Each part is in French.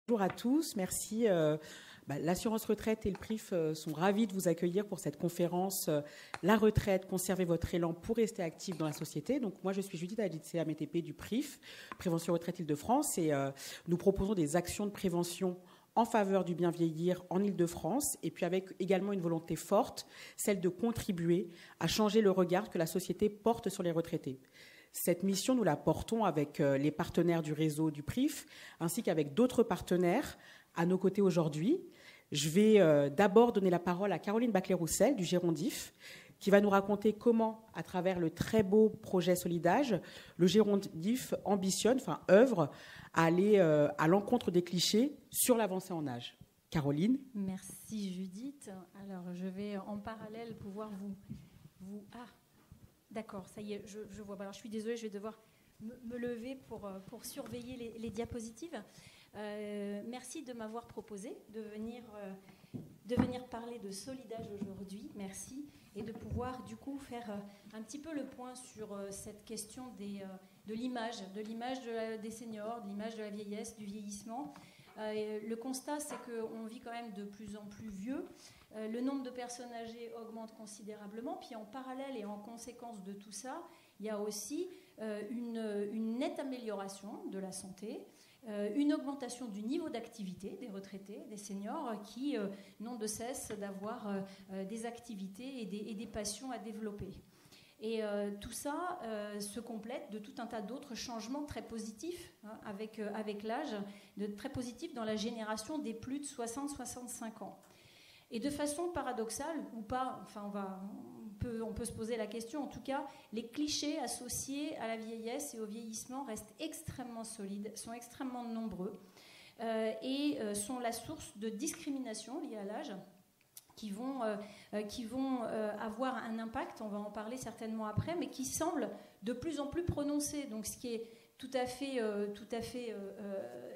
Bonjour à tous, merci. L'assurance retraite et le PRIF sont ravis de vous accueillir pour cette conférence La retraite, conservez votre élan pour rester actif dans la société. Donc moi je suis Judith Aditsea METP du PRIF, Prévention Retraite Île-de-France, et nous proposons des actions de prévention en faveur du bien vieillir en Île-de-France, et puis avec également une volonté forte, celle de contribuer à changer le regard que la société porte sur les retraités. Cette mission, nous la portons avec les partenaires du réseau du PRIF, ainsi qu'avec d'autres partenaires à nos côtés aujourd'hui. Je vais d'abord donner la parole à Caroline Baclet-Roussel du Gérondif, qui va nous raconter comment, à travers le très beau projet Solidage, le Gérondif ambitionne, œuvre à aller à l'encontre des clichés sur l'avancée en âge. Caroline. Merci Judith. Alors je vais en parallèle pouvoir vous... D'accord, ça y est, je vois. Alors, je suis désolée, je vais devoir me lever pour surveiller les diapositives. Merci de m'avoir proposé de venir parler de Solidage aujourd'hui. Merci. Et de pouvoir, du coup, faire un petit peu le point sur cette question de l'image des seniors, de l'image de la vieillesse, du vieillissement. Le constat, c'est qu'on vit quand même de plus en plus vieux. Le nombre de personnes âgées augmente considérablement. Puis en parallèle et en conséquence de tout ça, il y a aussi une nette amélioration de la santé, une augmentation du niveau d'activité des retraités, des seniors, qui n'ont de cesse d'avoir des activités et des passions à développer. Et tout ça se complète de tout un tas d'autres changements très positifs avec l'âge, très positifs dans la génération des plus de 60-65 ans. Et de façon paradoxale, ou pas, on peut se poser la question, en tout cas, les clichés associés à la vieillesse et au vieillissement restent extrêmement solides, sont extrêmement nombreux et sont la source de discrimination liée à l'âge qui vont avoir un impact, on va en parler certainement après, mais qui semblent de plus en plus prononcés. Donc ce qui est tout à fait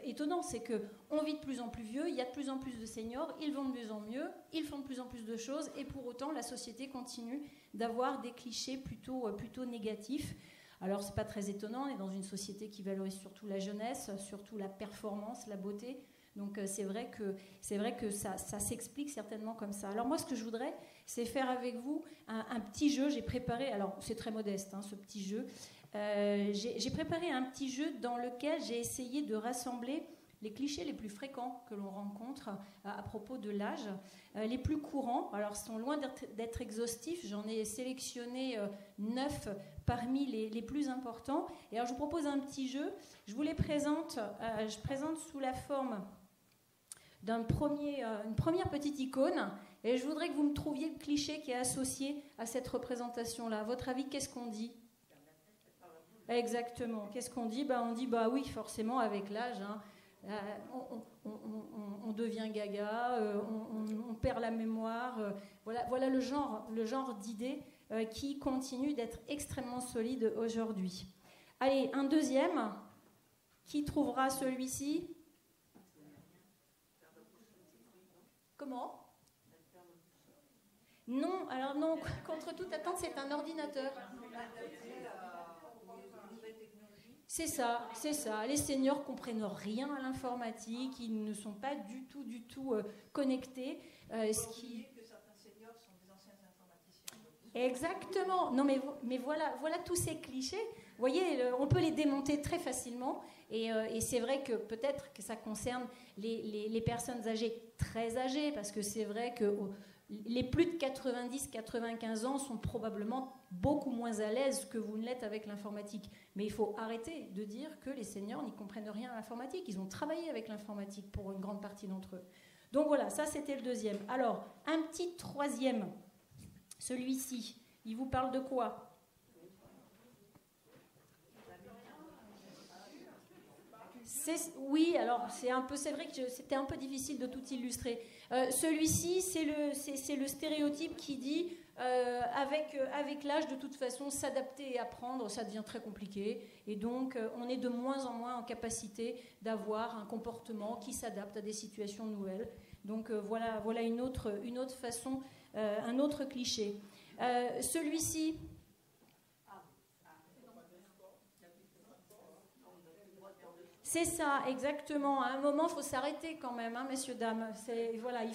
étonnant, c'est qu'on vit de plus en plus vieux, il y a de plus en plus de seniors, ils vont de mieux en mieux, ils font de plus en plus de choses, et pour autant, la société continue d'avoir des clichés plutôt négatifs. Alors, c'est pas très étonnant, on est dans une société qui valorise surtout la jeunesse, surtout la performance, la beauté. Donc, c'est vrai que ça s'explique certainement comme ça. Alors, moi, ce que je voudrais, c'est faire avec vous un petit jeu. J'ai préparé, alors c'est très modeste, ce petit jeu. J'ai préparé un petit jeu dans lequel j'ai essayé de rassembler les clichés les plus fréquents que l'on rencontre à propos de l'âge, les plus courants. Alors, ils sont loin d'être exhaustifs. J'en ai sélectionné 9 parmi les plus importants. Et alors, je vous propose un petit jeu. Je vous les présente. Je présente sous la forme une première petite icône. Et je voudrais que vous me trouviez le cliché qui est associé à cette représentation-là. À votre avis, qu'est-ce qu'on dit ? Exactement. Qu'est-ce qu'on dit ? On dit, oui, forcément, avec l'âge, on devient gaga, on perd la mémoire. Voilà le genre d'idées qui continue d'être extrêmement solide aujourd'hui. Allez, un deuxième. Qui trouvera celui-ci ? Comment ? Non, alors non, contre toute attente, c'est un ordinateur. C'est ça. Les seniors ne comprennent rien à l'informatique, ils ne sont pas du tout connectés. Ce qui... que certains seniors sont des anciens informaticiens. Exactement. Non, mais voilà tous ces clichés. Vous voyez, on peut les démonter très facilement. Et c'est vrai que peut-être que ça concerne les personnes âgées, très âgées, parce que c'est vrai que les plus de 90-95 ans sont probablement beaucoup moins à l'aise que vous ne l'êtes avec l'informatique. Mais il faut arrêter de dire que les seniors n'y comprennent rien à l'informatique. Ils ont travaillé avec l'informatique pour une grande partie d'entre eux. Donc voilà, ça c'était le deuxième. Alors, un petit troisième. Celui-ci, il vous parle de quoi ? Oui, alors c'est vrai que c'était un peu difficile de tout illustrer. Celui-ci, c'est le stéréotype qui dit avec l'âge, de toute façon, s'adapter et apprendre, ça devient très compliqué. Et donc, on est de moins en moins en capacité d'avoir un comportement qui s'adapte à des situations nouvelles. Donc, voilà une autre façon, un autre cliché. Celui-ci... C'est ça, exactement. À un moment, il faut s'arrêter quand même, hein, messieurs, dames. Voilà, il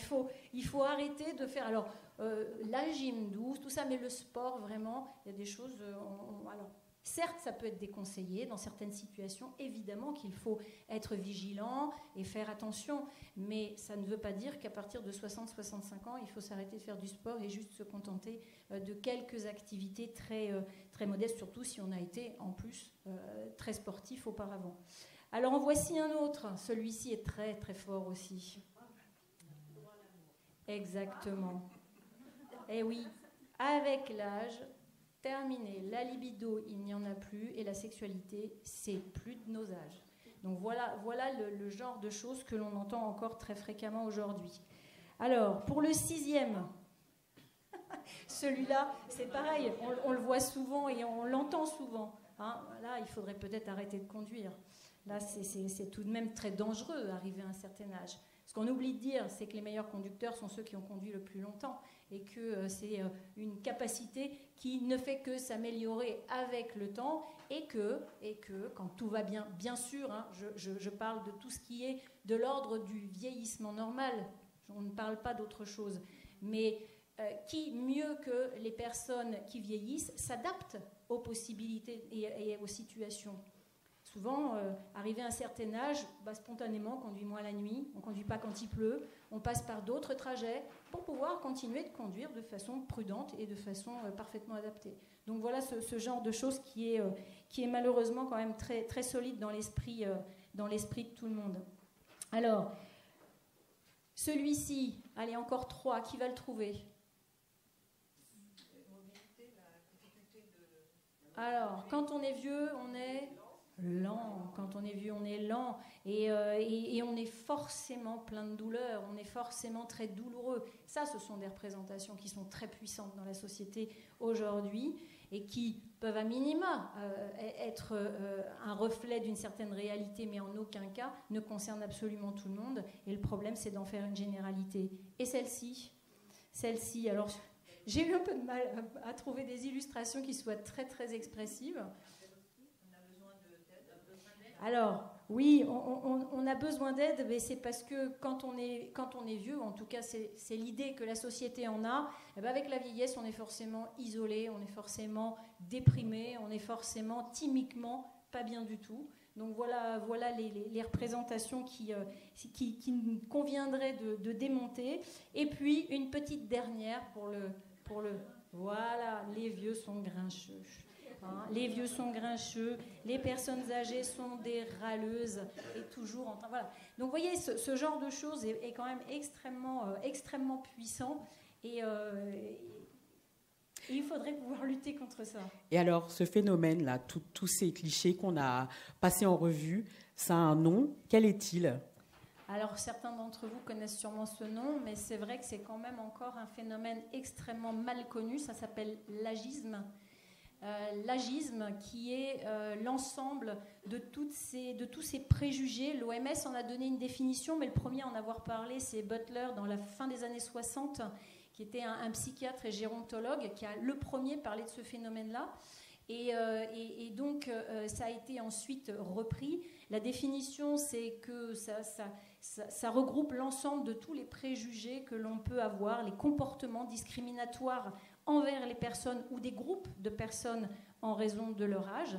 faut arrêter de faire... Alors, la gym douce, tout ça, mais le sport, vraiment, il y a des choses... alors, certes, ça peut être déconseillé dans certaines situations. Évidemment qu'il faut être vigilant et faire attention. Mais ça ne veut pas dire qu'à partir de 60-65 ans, il faut s'arrêter de faire du sport et juste se contenter de quelques activités très, très modestes, surtout si on a été, en plus, très sportif auparavant. Alors, en voici un autre. Celui-ci est très, très fort aussi. Exactement. Eh oui, avec l'âge... Terminé, la libido, il n'y en a plus, et la sexualité, c'est plus de nos âges. Donc voilà le genre de choses que l'on entend encore très fréquemment aujourd'hui. Alors, pour le 6e, celui-là, c'est pareil, on le voit souvent et on l'entend souvent. Hein. Là, il faudrait peut-être arrêter de conduire. Là, c'est tout de même très dangereux arrivé à un certain âge. Ce qu'on oublie de dire, c'est que les meilleurs conducteurs sont ceux qui ont conduit le plus longtemps et que c'est une capacité qui ne fait que s'améliorer avec le temps et que quand tout va bien, bien sûr, hein, je parle de tout ce qui est de l'ordre du vieillissement normal, on ne parle pas d'autre chose, mais qui, mieux que les personnes qui vieillissent, s'adaptent aux possibilités et aux situations. Souvent, arrivé à un certain âge, spontanément, on conduit moins la nuit, on ne conduit pas quand il pleut, on passe par d'autres trajets pour pouvoir continuer de conduire de façon prudente et de façon parfaitement adaptée. Donc voilà ce genre de choses qui est malheureusement quand même très, très solide dans l'esprit de tout le monde. Alors, celui-ci, allez, encore 3, qui va le trouver ? Alors, quand on est vieux, on est... lent. Quand on est vieux, on est lent et on est forcément plein de douleurs, on est forcément très douloureux. Ça, ce sont des représentations qui sont très puissantes dans la société aujourd'hui et qui peuvent à minima être un reflet d'une certaine réalité, mais en aucun cas ne concernent absolument tout le monde. Et le problème, c'est d'en faire une généralité. Et celle-ci, alors j'ai eu un peu de mal à trouver des illustrations qui soient très, très expressives. Alors, oui, on a besoin d'aide, mais c'est parce que quand on est vieux, en tout cas c'est l'idée que la société en a, et bien avec la vieillesse on est forcément isolé, on est forcément déprimé, on est forcément timiquement pas bien du tout. Donc voilà les représentations qui conviendraient de démonter. Et puis une petite dernière pour le voilà, les vieux sont grincheux. Hein, les vieux sont grincheux, les personnes âgées sont des râleuses et toujours en train... Voilà. Donc vous voyez, ce genre de choses est quand même extrêmement puissant et il faudrait pouvoir lutter contre ça. Et alors, ce phénomène-là, tous ces clichés qu'on a passés en revue, ça a un nom. Quel est-il ? Alors, certains d'entre vous connaissent sûrement ce nom, mais c'est vrai que c'est quand même encore un phénomène extrêmement mal connu. Ça s'appelle l'agisme. L'agisme qui est l'ensemble de tous ces préjugés. L'OMS en a donné une définition, mais le premier à en avoir parlé, c'est Butler dans la fin des années 60, qui était un psychiatre et gérontologue, qui a le premier parlé de ce phénomène-là. Et donc, ça a été ensuite repris. La définition, c'est que ça regroupe l'ensemble de tous les préjugés que l'on peut avoir, les comportements discriminatoires envers les personnes ou des groupes de personnes en raison de leur âge.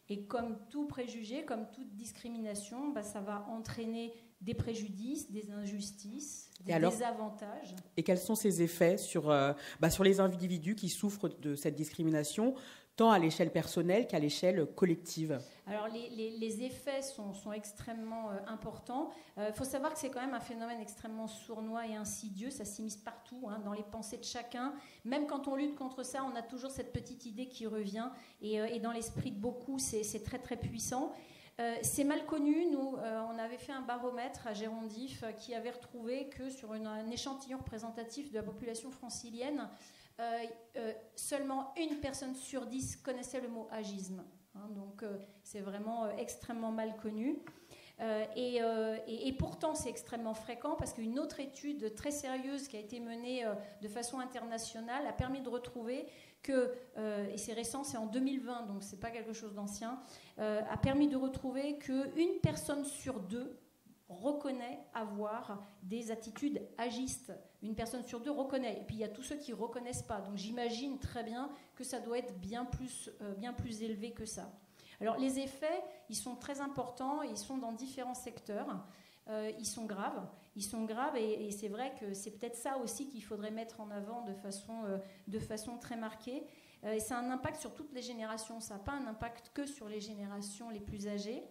Et comme tout préjugé, comme toute discrimination, ça va entraîner des préjudices, des injustices, des désavantages. Et quels sont ces effets sur les individus qui souffrent de cette discrimination, tant à l'échelle personnelle qu'à l'échelle collective ? Alors les effets sont extrêmement importants. Il faut savoir que c'est quand même un phénomène extrêmement sournois et insidieux. Ça s'immisce partout, hein, dans les pensées de chacun. Même quand on lutte contre ça, on a toujours cette petite idée qui revient. Et dans l'esprit de beaucoup, c'est très très puissant. C'est mal connu. Nous, on avait fait un baromètre à Gérondif qui avait retrouvé que sur un échantillon représentatif de la population francilienne, seulement 1 personne sur 10 connaissait le mot agisme. Hein, donc c'est vraiment extrêmement mal connu. Et pourtant, c'est extrêmement fréquent parce qu'une autre étude très sérieuse qui a été menée de façon internationale a permis de retrouver que, et c'est récent, c'est en 2020, donc c'est pas quelque chose d'ancien, a permis de retrouver qu'une personne sur deux reconnaît avoir des attitudes agistes. Une personne sur deux reconnaît. Et puis il y a tous ceux qui ne reconnaissent pas. Donc j'imagine très bien que ça doit être bien plus élevé que ça. Alors les effets, ils sont très importants, ils sont dans différents secteurs. Ils sont graves et c'est vrai que c'est peut-être ça aussi qu'il faudrait mettre en avant de façon très marquée. Et ça a un impact sur toutes les générations. Ça n'a pas un impact que sur les générations les plus âgées.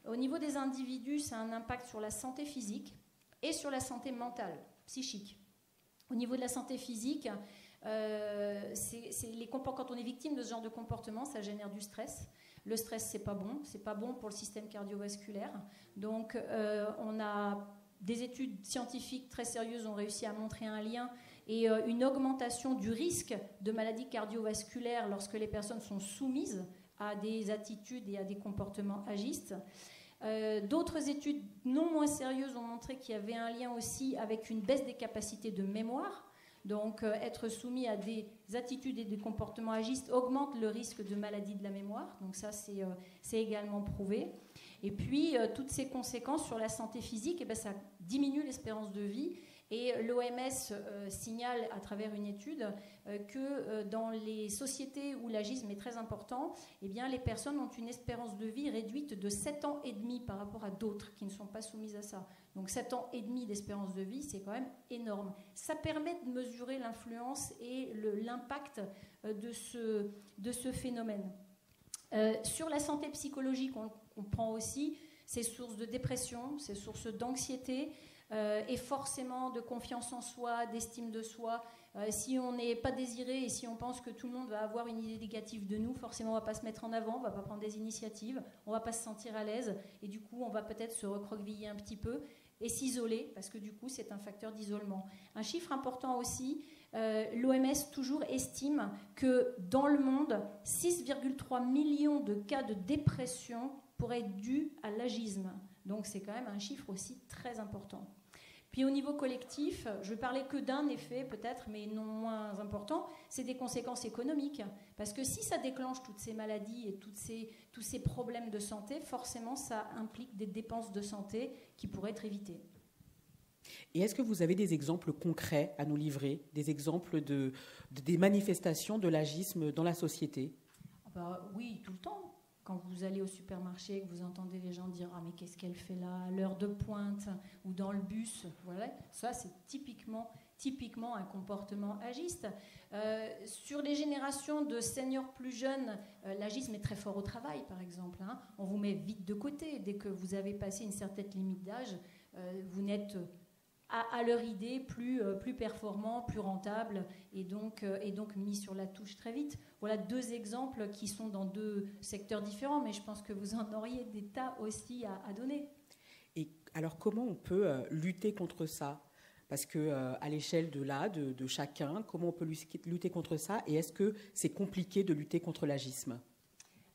Au niveau des individus, ça a un impact sur la santé physique et sur la santé mentale, psychique. Au niveau de la santé physique, quand on est victime de ce genre de comportement, ça génère du stress. Le stress, c'est pas bon pour le système cardiovasculaire. Donc, on a des études scientifiques très sérieuses ont réussi à montrer un lien et une augmentation du risque de maladies cardiovasculaires lorsque les personnes sont soumises à des attitudes et à des comportements agistes. D'autres études non moins sérieuses ont montré qu'il y avait un lien aussi avec une baisse des capacités de mémoire. Donc, être soumis à des attitudes et des comportements agistes augmente le risque de maladie de la mémoire. Donc ça, c'est également prouvé. Et puis, toutes ces conséquences sur la santé physique, ça diminue l'espérance de vie. Et l'OMS signale à travers une étude que dans les sociétés où l'agisme est très important, les personnes ont une espérance de vie réduite de 7 ans et demi par rapport à d'autres qui ne sont pas soumises à ça. Donc 7 ans et demi d'espérance de vie, c'est quand même énorme. Ça permet de mesurer l'influence et l'impact de ce phénomène. Sur la santé psychologique, on prend aussi ces sources de dépression, ces sources d'anxiété, et forcément de confiance en soi, d'estime de soi. Si on n'est pas désiré et si on pense que tout le monde va avoir une idée négative de nous, forcément on ne va pas se mettre en avant, on ne va pas prendre des initiatives, on ne va pas se sentir à l'aise et du coup on va peut-être se recroqueviller un petit peu et s'isoler parce que du coup c'est un facteur d'isolement. Un chiffre important aussi, l'OMS toujours estime que dans le monde, 6,3 millions de cas de dépression pourraient être dus à l'agisme. Donc c'est quand même un chiffre aussi très important. Puis au niveau collectif, je ne parlais que d'un effet peut-être, mais non moins important, c'est des conséquences économiques. Parce que si ça déclenche toutes ces maladies et tous ces problèmes de santé, forcément ça implique des dépenses de santé qui pourraient être évitées. Et est-ce que vous avez des exemples concrets à nous livrer, des exemples des manifestations de l'agisme dans la société ? Oui, tout le temps. Quand vous allez au supermarché, que vous entendez les gens dire « Ah, mais qu'est-ce qu'elle fait là, à l'heure de pointe ?» ou dans le bus, voilà, ça c'est typiquement un comportement agiste. Sur les générations de seniors plus jeunes, l'agisme est très fort au travail, par exemple. On vous met vite de côté. Dès que vous avez passé une certaine limite d'âge, vous n'êtes à leur idée plus performant, plus rentable et donc mis sur la touche très vite. Voilà deux exemples qui sont dans deux secteurs différents, mais je pense que vous en auriez des tas aussi à donner. Et alors comment on peut lutter contre ça ? Parce qu'à l'échelle de chacun, comment on peut lutter contre ça ? Et est-ce que c'est compliqué de lutter contre l'agisme ?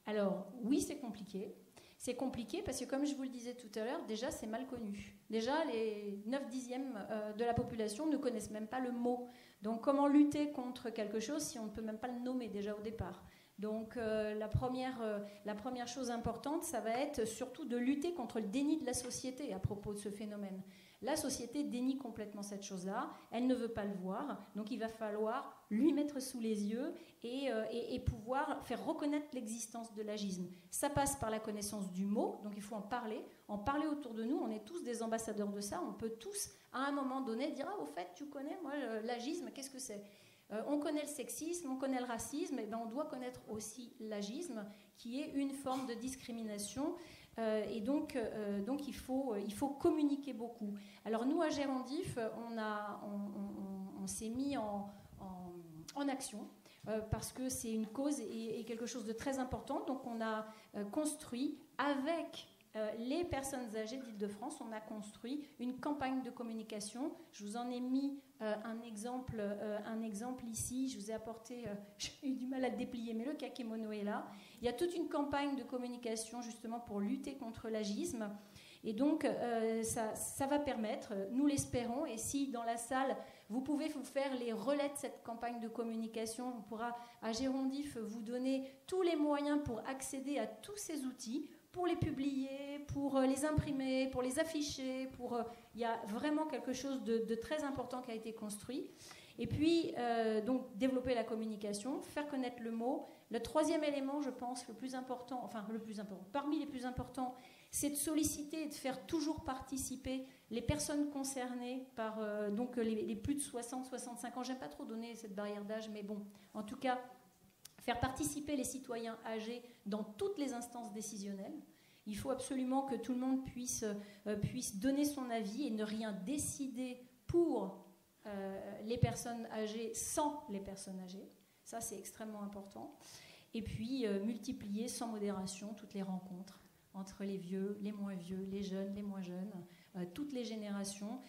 Alors oui, c'est compliqué. C'est compliqué parce que, comme je vous le disais tout à l'heure, déjà, c'est mal connu. Déjà, les 9/10 de la population ne connaissent même pas le mot. Donc, comment lutter contre quelque chose si on ne peut même pas le nommer déjà au départ ? Donc, la première chose importante, ça va être surtout de lutter contre le déni de la société à propos de ce phénomène. La société dénie complètement cette chose-là, elle ne veut pas le voir, donc il va falloir lui mettre sous les yeux et pouvoir faire reconnaître l'existence de l'agisme. Ça passe par la connaissance du mot, donc il faut en parler autour de nous, on est tous des ambassadeurs de ça, on peut tous à un moment donné dire « Ah, au fait, tu connais, moi, l'agisme, qu'est-ce que c'est ?» On connaît le sexisme, on connaît le racisme, et on doit connaître aussi l'agisme, qui est une forme de discrimination. Et donc il faut communiquer beaucoup. Alors nous, à Gérondif, on s'est mis en action parce que c'est une cause et quelque chose de très important. Donc on a construit avec les personnes âgées d'Île-de-France, on a construit une campagne de communication. Je vous en ai mis un exemple ici. Je vous ai apporté, j'ai eu du mal à le déplier, mais le kakémono est là. Il y a toute une campagne de communication justement pour lutter contre l'agisme. Et donc, ça va permettre, nous l'espérons, et si dans la salle, vous pouvez vous faire les relais de cette campagne de communication, on pourra à Gérondif vous donner tous les moyens pour accéder à tous ces outils, pour les publier, pour les imprimer, pour les afficher. Il y a vraiment quelque chose de très important qui a été construit. Et puis, donc, développer la communication, faire connaître le mot. Le troisième élément, je pense, parmi les plus importants, c'est de solliciter et de faire toujours participer les personnes concernées par donc les plus de 60-65 ans. J'aime pas trop donner cette barrière d'âge, mais bon, en tout cas, faire participer les citoyens âgés dans toutes les instances décisionnelles. Il faut absolument que tout le monde puisse donner son avis et ne rien décider pour les personnes âgées sans les personnes âgées. Ça, c'est extrêmement important. Et puis, multiplier sans modération toutes les rencontres entre les vieux, les moins vieux, les jeunes, les moins jeunes, toutes les générations.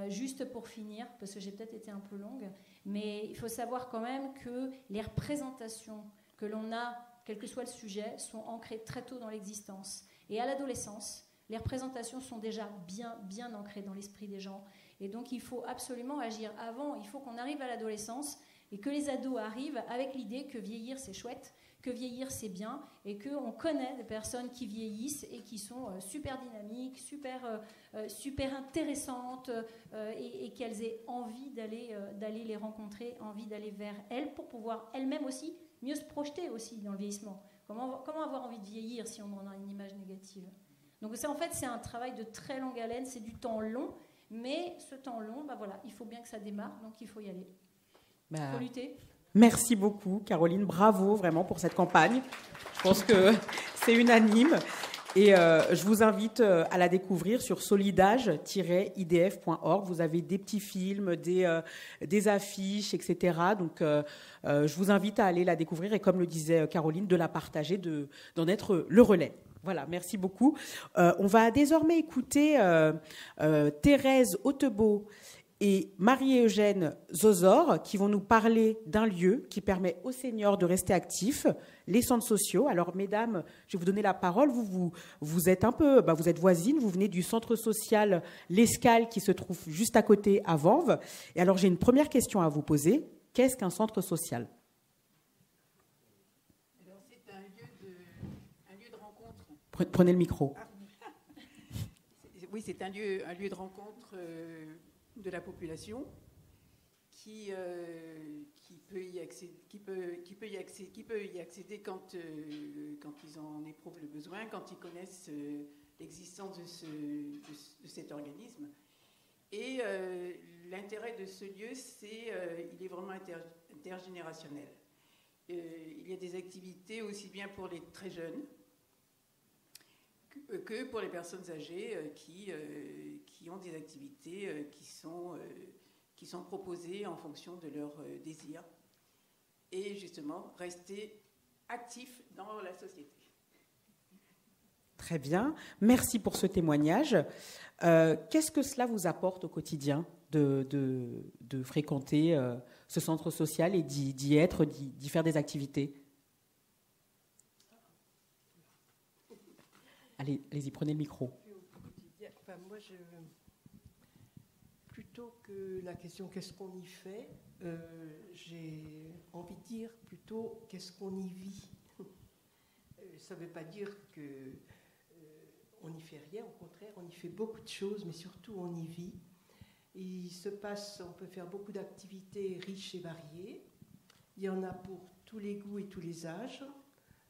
Juste pour finir, parce que j'ai peut-être été un peu longue, mais il faut savoir quand même que les représentations que l'on a, quel que soit le sujet, sont ancrées très tôt dans l'existence. Et à l'adolescence, les représentations sont déjà bien ancrées dans l'esprit des gens. Et donc, il faut absolument agir avant. Il faut qu'on arrive à l'adolescence et que les ados arrivent avec l'idée que vieillir, c'est chouette, que vieillir, c'est bien, et qu'on connaît des personnes qui vieillissent et qui sont super dynamiques, super intéressantes, et qu'elles aient envie d'aller les rencontrer, envie d'aller vers elles pour pouvoir elles-mêmes aussi mieux se projeter aussi dans le vieillissement. Comment avoir envie de vieillir si on en a une image négative? Donc ça, en fait, c'est un travail de très longue haleine, c'est du temps long, mais ce temps long, voilà, il faut bien que ça démarre, donc il faut y aller. Il faut lutter. Merci beaucoup, Caroline. Bravo vraiment pour cette campagne. Je pense que c'est unanime. Et je vous invite à la découvrir sur solidage-idf.org. Vous avez des petits films, des affiches, etc. Donc, je vous invite à aller la découvrir et, comme le disait Caroline, de la partager, d'en être le relais. Voilà, merci beaucoup. On va désormais écouter Thérèse Autebeau et Marie-Eugène Zozor qui vont nous parler d'un lieu qui permet aux seniors de rester actifs, les centres sociaux. Alors, mesdames, je vais vous donner la parole. Vous êtes vous êtes voisines, vous venez du centre social L'Escale qui se trouve juste à côté à Vanves. Et alors, j'ai une première question à vous poser. Qu'est-ce qu'un centre social ? Alors, c'est un lieu de rencontre. Prenez le micro. Oui, c'est un lieu de rencontre de la population qui peut y accéder quand ils en éprouvent le besoin, quand ils connaissent l'existence de cet organisme. Et l'intérêt de ce lieu, il est vraiment intergénérationnel. Il y a des activités aussi bien pour les très jeunes que pour les personnes âgées qui ont des activités qui sont proposées en fonction de leurs désirs et justement rester actifs dans la société. Très bien, merci pour ce témoignage. Qu'est-ce que cela vous apporte au quotidien de fréquenter ce centre social et d'y être, d'y faire des activités ? Allez-y, prenez le micro. Enfin, moi, plutôt que la question « qu'est-ce qu'on y fait ?», j'ai envie de dire plutôt « qu'est-ce qu'on y vit ?» Ça ne veut pas dire qu'on n'y fait rien, au contraire, on y fait beaucoup de choses, mais surtout on y vit. On peut faire beaucoup d'activités riches et variées. Il y en a pour tous les goûts et tous les âges.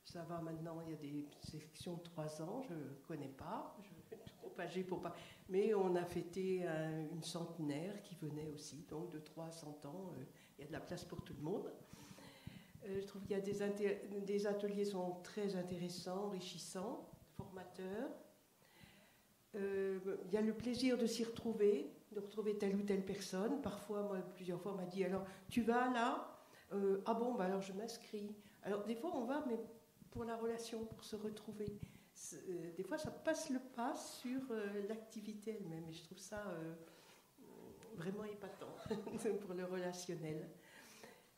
Ça va maintenant, il y a des sections de 3 ans, je ne connais pas, je suis trop âgée pour pas. Mais on a fêté une centenaire qui venait aussi, donc de 3 à 100 ans, il y a de la place pour tout le monde. Je trouve qu'il y a des ateliers sont très intéressants, enrichissants, formateurs. Il y a le plaisir de s'y retrouver, de retrouver telle ou telle personne. Parfois, plusieurs fois, on m'a dit, alors, tu vas là ? Ah bon, alors je m'inscris. Alors, des fois, on va, mais pour la relation, pour se retrouver. Des fois, ça passe le pas sur l'activité elle-même. Et je trouve ça vraiment épatant pour le relationnel.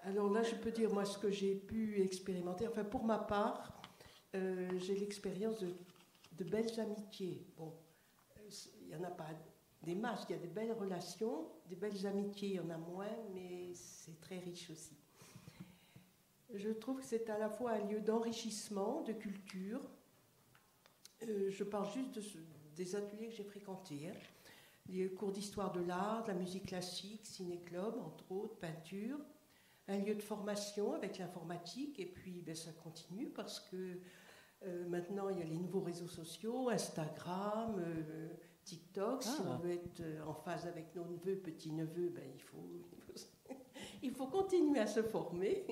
Alors là, je peux dire, moi, ce que j'ai pu expérimenter. Enfin, pour ma part, j'ai l'expérience de belles amitiés. Bon, il n'y en a pas des masses, il y a des belles relations, des belles amitiés, il y en a moins, mais c'est très riche aussi. Je trouve que c'est à la fois un lieu d'enrichissement, de culture. Je parle juste des ateliers que j'ai fréquentés. Les cours d'histoire de l'art, de la musique classique, ciné-club, entre autres, peinture. Un lieu de formation avec l'informatique, et puis ça continue parce que maintenant il y a les nouveaux réseaux sociaux, Instagram, TikTok. Si on veut être en phase avec nos neveux, petits-neveux, il faut continuer à se former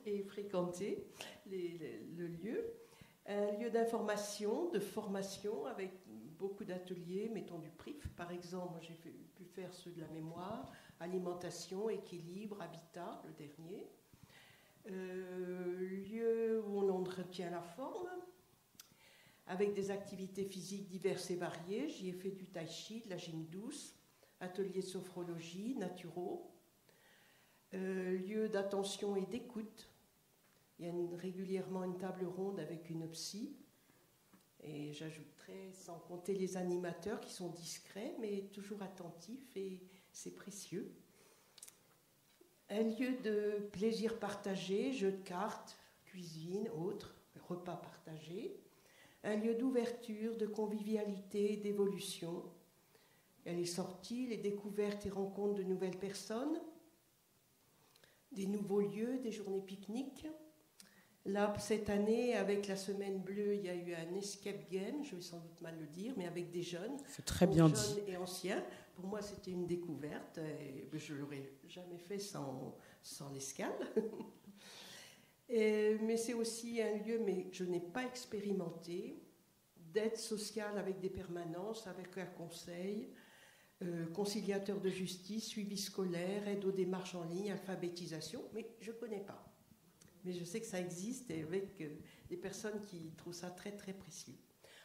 et fréquenter le lieu. Un lieu d'information, de formation avec beaucoup d'ateliers, mettons du PRIF par exemple. Moi, j'ai pu faire ceux de la mémoire, alimentation, équilibre, habitat, le dernier. Lieu où on entretient la forme, avec des activités physiques diverses et variées. J'y ai fait du tai chi, de la gym douce, atelier de sophrologie, naturaux. Lieu d'attention et d'écoute. Il y a régulièrement une table ronde avec une psy. Et j'ajouterais, sans compter les animateurs qui sont discrets, mais toujours attentifs, et c'est précieux. Un lieu de plaisir partagé, jeux de cartes, cuisine, autres, repas partagés. Un lieu d'ouverture, de convivialité, d'évolution. Il y a les sorties, les découvertes et rencontres de nouvelles personnes, des nouveaux lieux, des journées pique-niques. Là, cette année, avec la Semaine Bleue, il y a eu un escape game, je vais sans doute mal le dire, mais avec des jeunes. C'est très bien jeunes dit. Et anciens. Pour moi, c'était une découverte. Et je ne l'aurais jamais fait sans l'escale. Mais c'est aussi un lieu, mais je n'ai pas expérimenté, d'aide sociale avec des permanences, avec un conseil, conciliateur de justice, suivi scolaire, aide aux démarches en ligne, alphabétisation, mais je ne connais pas. Mais je sais que ça existe, et avec des personnes qui trouvent ça très très précieux.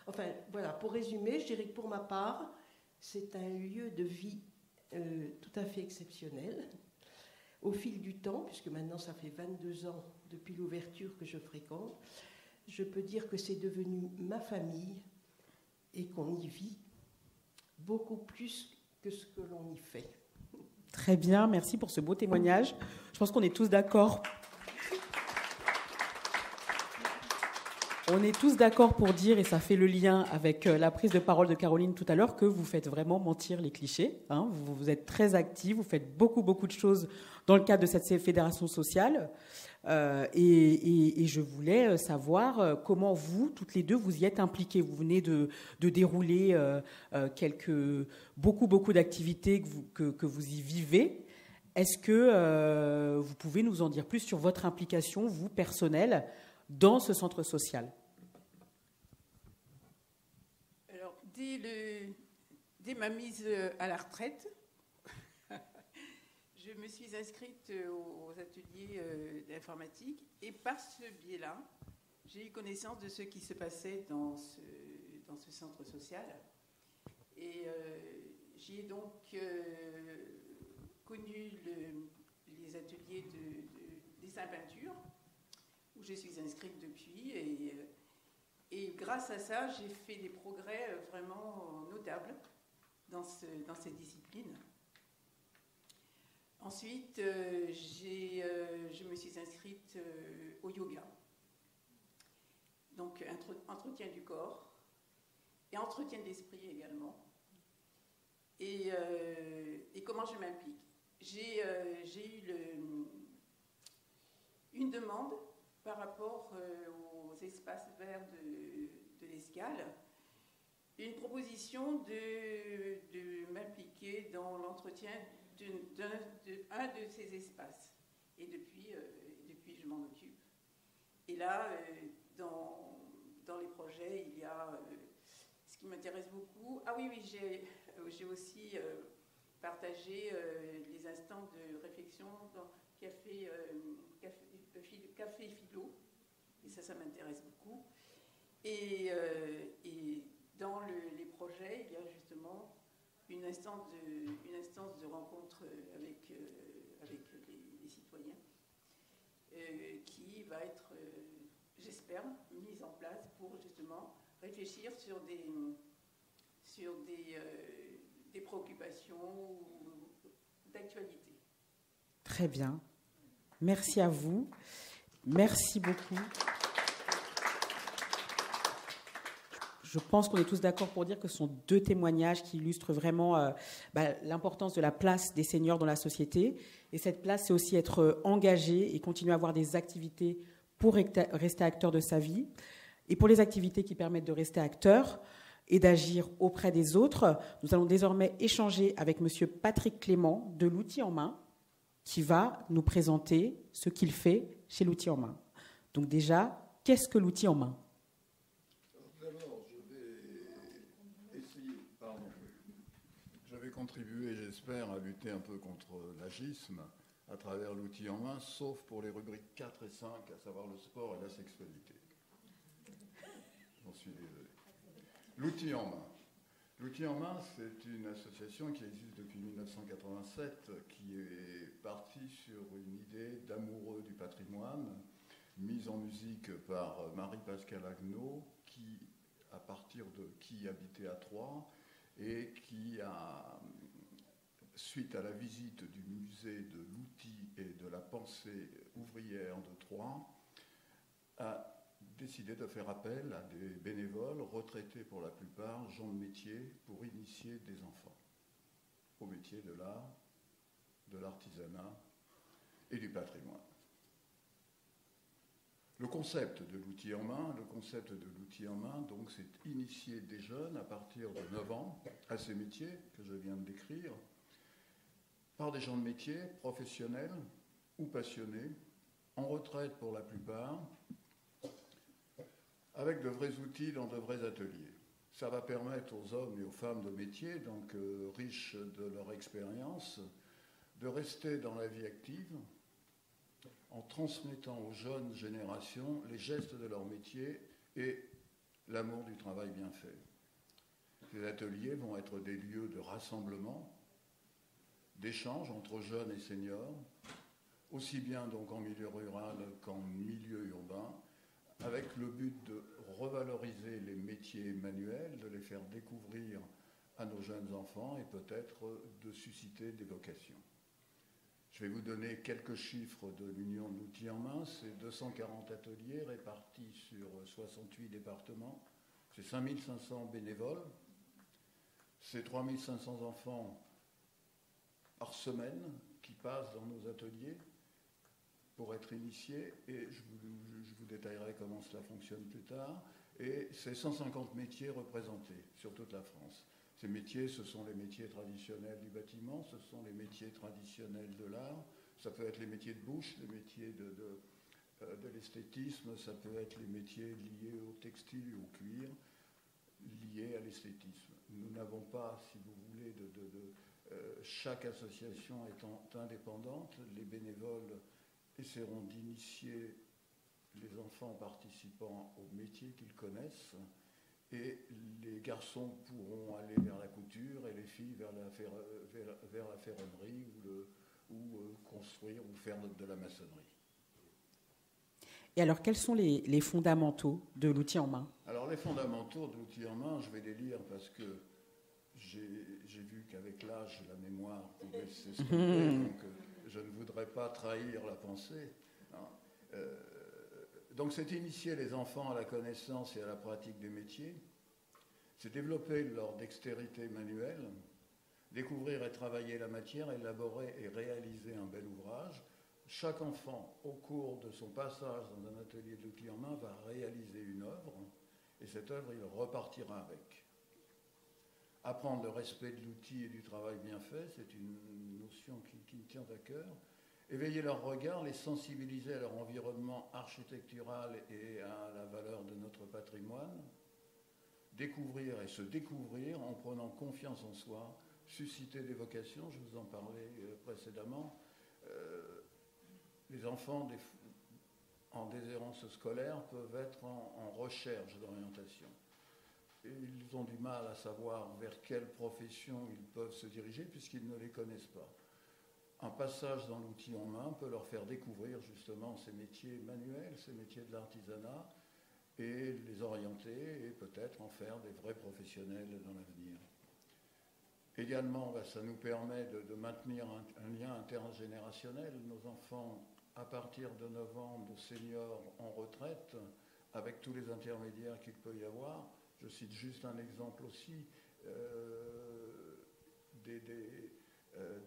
Enfin, voilà, pour résumer, je dirais que pour ma part, c'est un lieu de vie tout à fait exceptionnel. Au fil du temps, puisque maintenant ça fait 22 ans depuis l'ouverture que je fréquente, je peux dire que c'est devenu ma famille et qu'on y vit beaucoup plus que ce que l'on y fait. Très bien, merci pour ce beau témoignage. Je pense qu'on est tous d'accord. On est tous d'accord pour dire, et ça fait le lien avec la prise de parole de Caroline tout à l'heure, que vous faites vraiment mentir les clichés. Hein. Vous êtes très actifs, vous faites beaucoup de choses dans le cadre de cette fédération sociale. Et je voulais savoir comment vous, toutes les deux, vous y êtes impliquées. Vous venez de dérouler beaucoup d'activités que vous y vivez. Est-ce que vous pouvez nous en dire plus sur votre implication, vous, personnelle, dans ce centre social? Alors, dès ma mise à la retraite, je me suis inscrite aux ateliers d'informatique, et par ce biais-là, j'ai eu connaissance de ce qui se passait dans ce centre social. Et j'y ai donc connu les ateliers de dessin-peinture, où je suis inscrite depuis, et grâce à ça, j'ai fait des progrès vraiment notables dans cette discipline. Ensuite, je me suis inscrite au yoga, donc entretien du corps et entretien de l'esprit également. Et comment je m'implique? J'ai eu une demande par rapport aux espaces verts de l'Escale, une proposition de m'impliquer dans l'entretien d'un de ces espaces. Et depuis je m'en occupe. Et là, dans les projets, il y a ce qui m'intéresse beaucoup. Ah oui, j'ai aussi partagé les instants de réflexion dans Café Philo, et ça m'intéresse beaucoup. Et dans les projets, il y a justement une instance de rencontre avec les citoyens qui va être, j'espère, mise en place pour justement réfléchir sur des préoccupations ou d'actualité. Très bien. Merci à vous. Merci beaucoup. Je pense qu'on est tous d'accord pour dire que ce sont deux témoignages qui illustrent vraiment l'importance de la place des seniors dans la société. Et cette place, c'est aussi être engagé et continuer à avoir des activités pour rester acteur de sa vie. Et pour les activités qui permettent de rester acteur et d'agir auprès des autres, nous allons désormais échanger avec M. Patrick Clément de l'Outil en main, qui va nous présenter ce qu'il fait chez l'Outil en main. Donc déjà, qu'est-ce que l'Outil en main ? Je vais contribuer, j'espère, à lutter un peu contre l'agisme à travers l'outil en main, sauf pour les rubriques 4 et 5, à savoir le sport et la sexualité. J'en suis désolé. L'outil en main. L'outil en main, c'est une association qui existe depuis 1987, qui est partie sur une idée d'amoureux du patrimoine, mise en musique par Marie-Pascale Agneau, qui habitait à Troyes, et qui a, suite à la visite du musée de l'outil et de la pensée ouvrière de Troyes, a décidé de faire appel à des bénévoles, retraités pour la plupart, gens de métier, pour initier des enfants au métier de l'art, de l'artisanat et du patrimoine. Le concept de l'outil en main, donc, c'est initier des jeunes à partir de 9 ans à ces métiers que je viens de décrire, par des gens de métier, professionnels ou passionnés, en retraite pour la plupart, avec de vrais outils dans de vrais ateliers. Ça va permettre aux hommes et aux femmes de métier, donc riches de leur expérience, de rester dans la vie active, en transmettant aux jeunes générations les gestes de leur métier et l'amour du travail bien fait. Ces ateliers vont être des lieux de rassemblement, d'échange entre jeunes et seniors, aussi bien donc en milieu rural qu'en milieu urbain, avec le but de revaloriser les métiers manuels, de les faire découvrir à nos jeunes enfants et peut-être de susciter des vocations. Je vais vous donner quelques chiffres de l'Union de l'outil en main. C'est 240 ateliers répartis sur 68 départements. C'est 5500 bénévoles. C'est 3500 enfants par semaine qui passent dans nos ateliers pour être initiés. Et je vous détaillerai comment cela fonctionne plus tard. Et c'est 150 métiers représentés sur toute la France. Ces métiers, ce sont les métiers traditionnels du bâtiment, ce sont les métiers traditionnels de l'art, ça peut être les métiers de bouche, les métiers de l'esthétisme, ça peut être les métiers liés au textile et au cuir, liés à l'esthétisme. Nous n'avons pas, si vous voulez, chaque association étant indépendante, les bénévoles essaieront d'initier les enfants participant aux métiers qu'ils connaissent, et les garçons pourront aller vers la couture et les filles vers la ferronnerie ou construire ou faire de la maçonnerie. Et alors, quels sont les fondamentaux de l'outil en main ? Alors, les fondamentaux de l'outil en main, je vais les lire parce que j'ai vu qu'avec l'âge, la mémoire pouvait s'estomper, donc je ne voudrais pas trahir la pensée. Donc, c'est initier les enfants à la connaissance et à la pratique des métiers, c'est développer leur dextérité manuelle, découvrir et travailler la matière, élaborer et réaliser un bel ouvrage. Chaque enfant, au cours de son passage dans un atelier de l'outil en main, va réaliser une œuvre, et cette œuvre, il repartira avec. Apprendre le respect de l'outil et du travail bien fait, c'est une notion qui me tient à cœur. Éveiller leur regard, les sensibiliser à leur environnement architectural et à la valeur de notre patrimoine. Découvrir et se découvrir en prenant confiance en soi, susciter des vocations, je vous en parlais précédemment. Les enfants en déshérence scolaire peuvent être en recherche d'orientation. Et ils ont du mal à savoir vers quelle profession ils peuvent se diriger puisqu'ils ne les connaissent pas. Un passage dans l'outil en main peut leur faire découvrir justement ces métiers manuels, ces métiers de l'artisanat, et les orienter et peut-être en faire des vrais professionnels dans l'avenir. Également, ça nous permet de maintenir un lien intergénérationnel. Nos enfants, à partir de 9 ans, de seniors en retraite, avec tous les intermédiaires qu'il peut y avoir. Je cite juste un exemple aussi,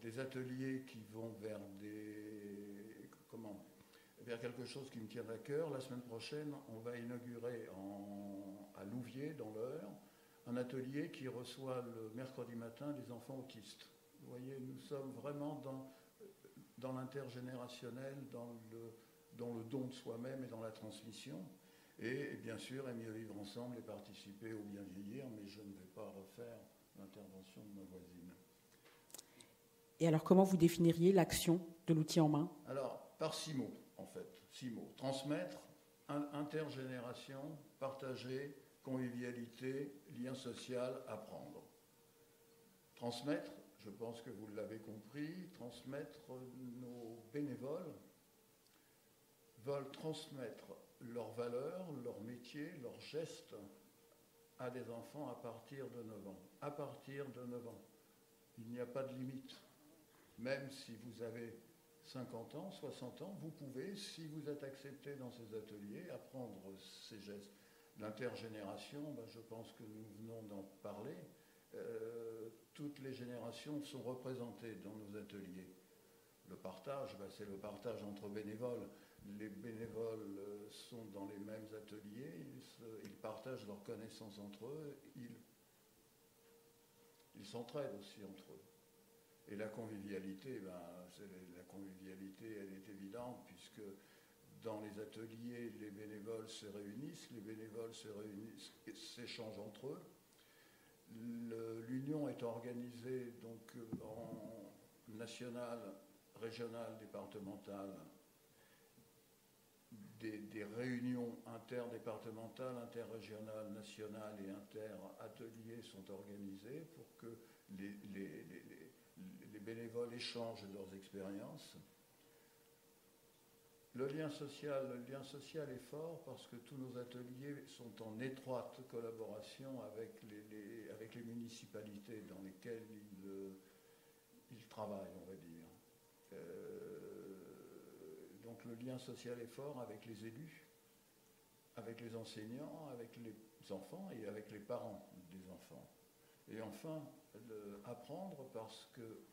des ateliers qui vont vers vers quelque chose qui me tient à cœur. La semaine prochaine, on va inaugurer à Louviers, dans l'Eure, un atelier qui reçoit le mercredi matin des enfants autistes. Vous voyez, nous sommes vraiment dans l'intergénérationnel, dans le don de soi-même et dans la transmission. Et bien sûr, mieux vivre ensemble et participer au bien vieillir, mais je ne vais pas refaire l'intervention de ma voisine. Et alors, comment vous définiriez l'action de l'outil en main? Alors, par 6 mots, en fait. 6 mots. Transmettre, intergénération, partager, convivialité, lien social, apprendre. Transmettre, je pense que vous l'avez compris, transmettre, nos bénévoles veulent transmettre leurs valeurs, leurs métiers, leurs gestes à des enfants à partir de 9 ans. À partir de 9 ans. Il n'y a pas de limite. Même si vous avez 50 ans, 60 ans, vous pouvez, si vous êtes accepté dans ces ateliers, apprendre ces gestes. L'intergénération, je pense que nous venons d'en parler. Toutes les générations sont représentées dans nos ateliers. Le partage, c'est le partage entre bénévoles. Les bénévoles sont dans les mêmes ateliers, ils partagent leurs connaissances entre eux, ils s'entraident aussi entre eux. Et la convivialité, elle est évidente, puisque dans les ateliers, les bénévoles se réunissent et s'échangent entre eux. L'union est organisée donc en nationale, régionale, départementale. Des réunions interdépartementales, interrégionales, nationales et inter-ateliers sont organisés pour que les bénévoles échangent leurs expériences. Le lien social est fort parce que tous nos ateliers sont en étroite collaboration avec les municipalités dans lesquelles ils travaillent, on va dire. Donc le lien social est fort avec les élus, avec les enseignants, avec les enfants et avec les parents des enfants. Et enfin, apprendre parce que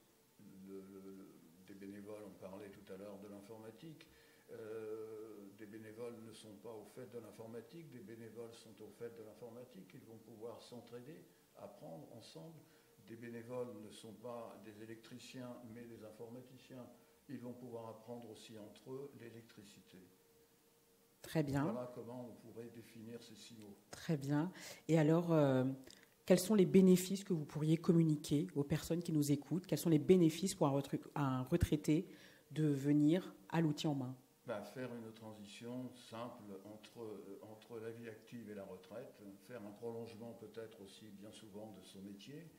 des bénévoles, on parlait tout à l'heure de l'informatique, des bénévoles ne sont pas au fait de l'informatique, des bénévoles sont au fait de l'informatique, ils vont pouvoir s'entraider, apprendre ensemble. Des bénévoles ne sont pas des électriciens, mais des informaticiens. Ils vont pouvoir apprendre aussi entre eux l'électricité. Très bien. Voilà comment on pourrait définir ces 6 mots. Très bien. Et alors, quels sont les bénéfices que vous pourriez communiquer aux personnes qui nous écoutent? Quels sont les bénéfices pour un retraité de venir à l'outil en main? Faire une transition simple entre la vie active et la retraite, faire un prolongement peut-être aussi bien souvent de son métier.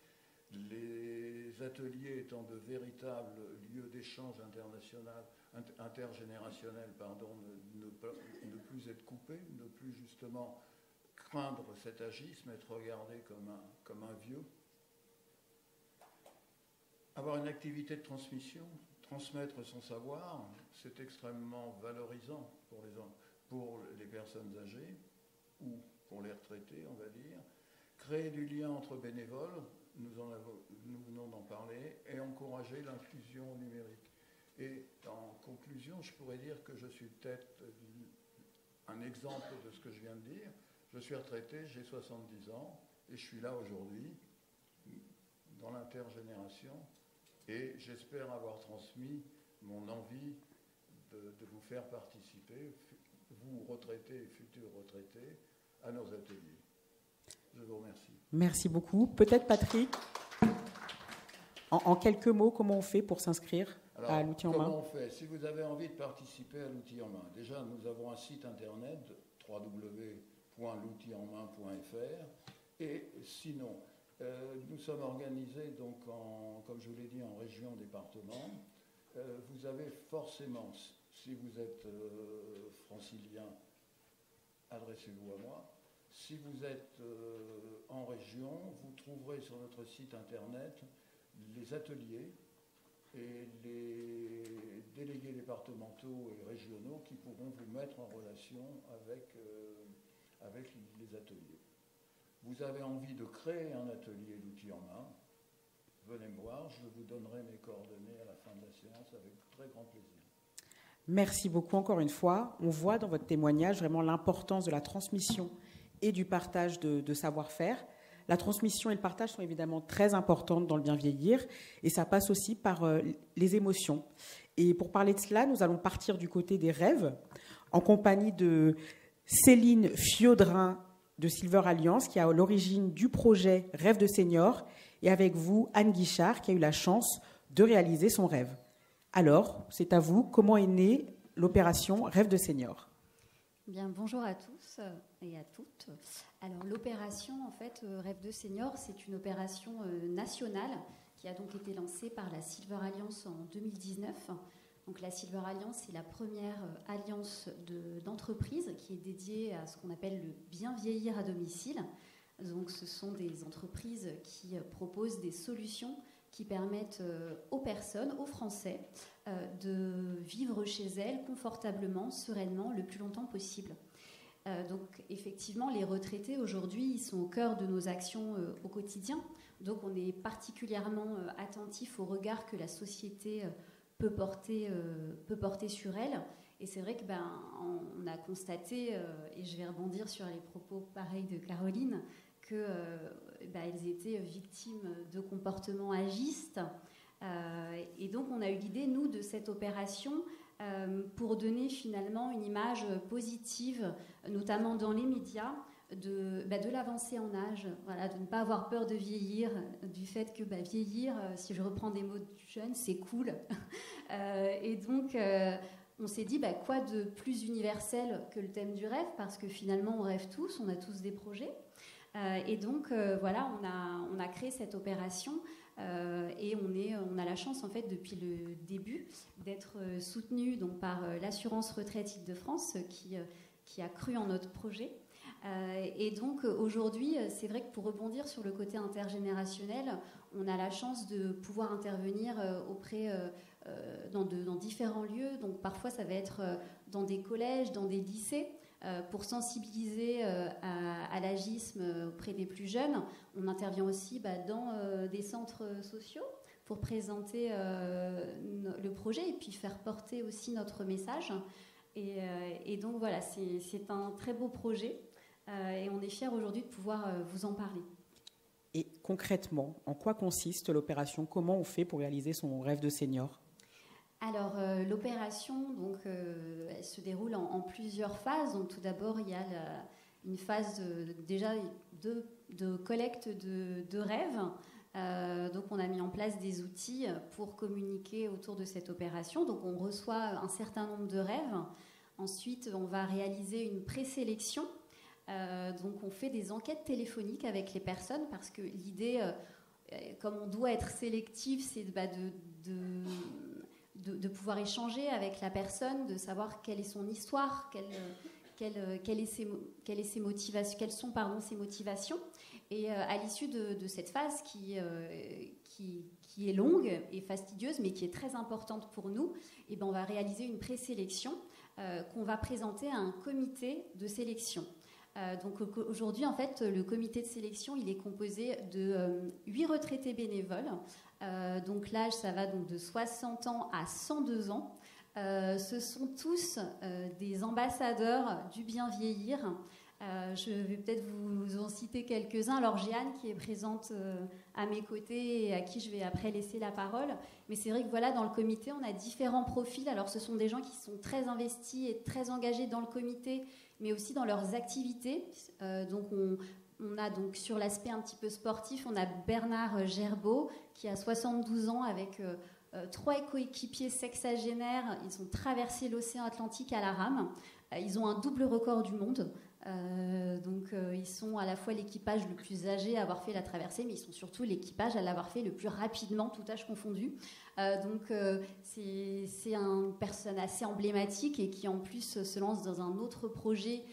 Les ateliers étant de véritables lieux d'échange intergénérationnel, ne plus être coupés, ne plus justement craindre cet agisme, être regardé comme un vieux. Avoir une activité de transmission, transmettre son savoir, c'est extrêmement valorisant pour les personnes âgées ou pour les retraités, on va dire. Créer du lien entre bénévoles, nous venons d'en parler, et encourager l'inclusion numérique. Et en conclusion, je pourrais dire que je suis peut-être un exemple de ce que je viens de dire. Je suis retraité, j'ai 70 ans, et je suis là aujourd'hui, dans l'intergénération, et j'espère avoir transmis mon envie de vous faire participer, vous retraités et futurs retraités, à nos ateliers. Je vous remercie. Merci beaucoup. Peut-être Patrick, en quelques mots, comment on fait pour s'inscrire à l'outil en main? Comment on fait? Si vous avez envie de participer à l'outil en main, déjà nous avons un site internet www.loutienmain.fr et sinon, nous sommes organisés donc comme je vous l'ai dit en région, département. Vous avez forcément, si vous êtes francilien, adressez-vous à moi. Si vous êtes en région, vous trouverez sur notre site internet les ateliers et les délégués départementaux et régionaux qui pourront vous mettre en relation avec les ateliers. Vous avez envie de créer un atelier d'outils en main, venez me voir, je vous donnerai mes coordonnées à la fin de la séance avec très grand plaisir. Merci beaucoup encore une fois. On voit dans votre témoignage vraiment l'importance de la transmission et du partage de savoir-faire. La transmission et le partage sont évidemment très importantes dans le bien vieillir et ça passe aussi par les émotions. Et pour parler de cela, nous allons partir du côté des rêves en compagnie de Céline Fiaudrin de Silver Alliance qui est à l'origine du projet Rêve de Senior et avec vous Anne Guichard qui a eu la chance de réaliser son rêve. Alors, c'est à vous, comment est née l'opération Rêve de Senior ? Bien, bonjour à tous et à toutes. Alors, l'opération, en fait, Rêve de Senior, c'est une opération nationale qui a donc été lancée par la Silver Alliance en 2019. Donc, la Silver Alliance, c'est la première alliance d'entreprises qui est dédiée à ce qu'on appelle le bien vieillir à domicile. Donc, ce sont des entreprises qui proposent des solutions qui permettent aux personnes, aux Français, de vivre chez elles confortablement, sereinement, le plus longtemps possible. Donc effectivement, les retraités aujourd'hui, ils sont au cœur de nos actions au quotidien. Donc on est particulièrement attentif au regard que la société peut porter sur elle. Et c'est vrai que on a constaté, et je vais rebondir sur les propos pareils de Caroline, qu'elles étaient victimes de comportements agistes. Et donc, on a eu l'idée, nous, de cette opération pour donner finalement une image positive, notamment dans les médias, de l'avancée en âge, voilà, de ne pas avoir peur de vieillir, du fait que vieillir, si je reprends des mots du jeune, c'est cool. Et donc, on s'est dit, quoi de plus universel que le thème du rêve, parce que finalement, on rêve tous, on a tous des projets. Et donc, voilà, on a créé cette opération et on a la chance, en fait, depuis le début, d'être soutenu donc, par l'assurance retraite Île-de-France qui a cru en notre projet. Et donc, aujourd'hui, c'est vrai que pour rebondir sur le côté intergénérationnel, on a la chance de pouvoir intervenir dans différents lieux. Donc, parfois, ça va être dans des collèges, dans des lycées, pour sensibiliser à l'agisme auprès des plus jeunes. On intervient aussi dans des centres sociaux pour présenter le projet et puis faire porter aussi notre message. Et donc voilà, c'est un très beau projet et on est fiers aujourd'hui de pouvoir vous en parler. Et concrètement, en quoi consiste l'opération ? Comment on fait pour réaliser son rêve de senior ? Alors, l'opération, donc, elle se déroule en plusieurs phases. Donc, tout d'abord, il y a une phase de collecte de rêves. Donc, on a mis en place des outils pour communiquer autour de cette opération. Donc, on reçoit un certain nombre de rêves. Ensuite, on va réaliser une présélection. Donc, on fait des enquêtes téléphoniques avec les personnes parce que l'idée, comme on doit être sélectif, c'est de pouvoir échanger avec la personne, de savoir quelle est son histoire, quelles sont ses motivations. Et à l'issue de cette phase qui est longue et fastidieuse, mais qui est très importante pour nous, on va réaliser une présélection qu'on va présenter à un comité de sélection. Donc aujourd'hui, en fait, le comité de sélection, il est composé de 8 retraités bénévoles. Donc l'âge, ça va donc de 60 ans à 102 ans. Ce sont tous des ambassadeurs du bien vieillir. Je vais peut-être vous en citer quelques-uns. Alors j'ai Anne qui est présente à mes côtés et à qui je vais après laisser la parole. Mais c'est vrai que voilà, dans le comité, on a différents profils. Alors ce sont des gens qui sont très investis et très engagés dans le comité, mais aussi dans leurs activités. Donc on a donc sur l'aspect un petit peu sportif, on a Bernard Gerbeau qui a 72 ans avec 3 coéquipiers sexagénaires. Ils ont traversé l'océan Atlantique à la rame. Ils ont un double record du monde. Ils sont à la fois l'équipage le plus âgé à avoir fait la traversée, mais ils sont surtout l'équipage à l'avoir fait le plus rapidement, tout âge confondu. C'est une personne assez emblématique et qui en plus se lance dans un autre projet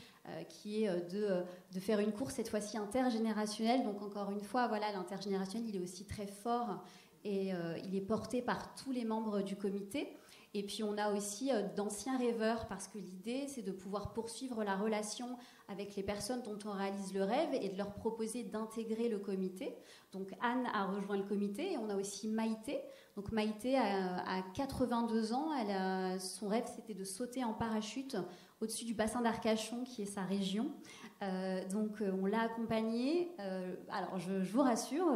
qui est de faire une course cette fois-ci intergénérationnelle. Donc encore une fois, voilà, l'intergénérationnel, il est aussi très fort et il est porté par tous les membres du comité. Et puis on a aussi d'anciens rêveurs, parce que l'idée, c'est de pouvoir poursuivre la relation avec les personnes dont on réalise le rêve et de leur proposer d'intégrer le comité. Donc Anne a rejoint le comité, et on a aussi Maïté. Donc Maïté a 82 ans, son rêve, c'était de sauter en parachute au-dessus du bassin d'Arcachon, qui est sa région. Donc on l'a accompagnée. Alors je vous rassure,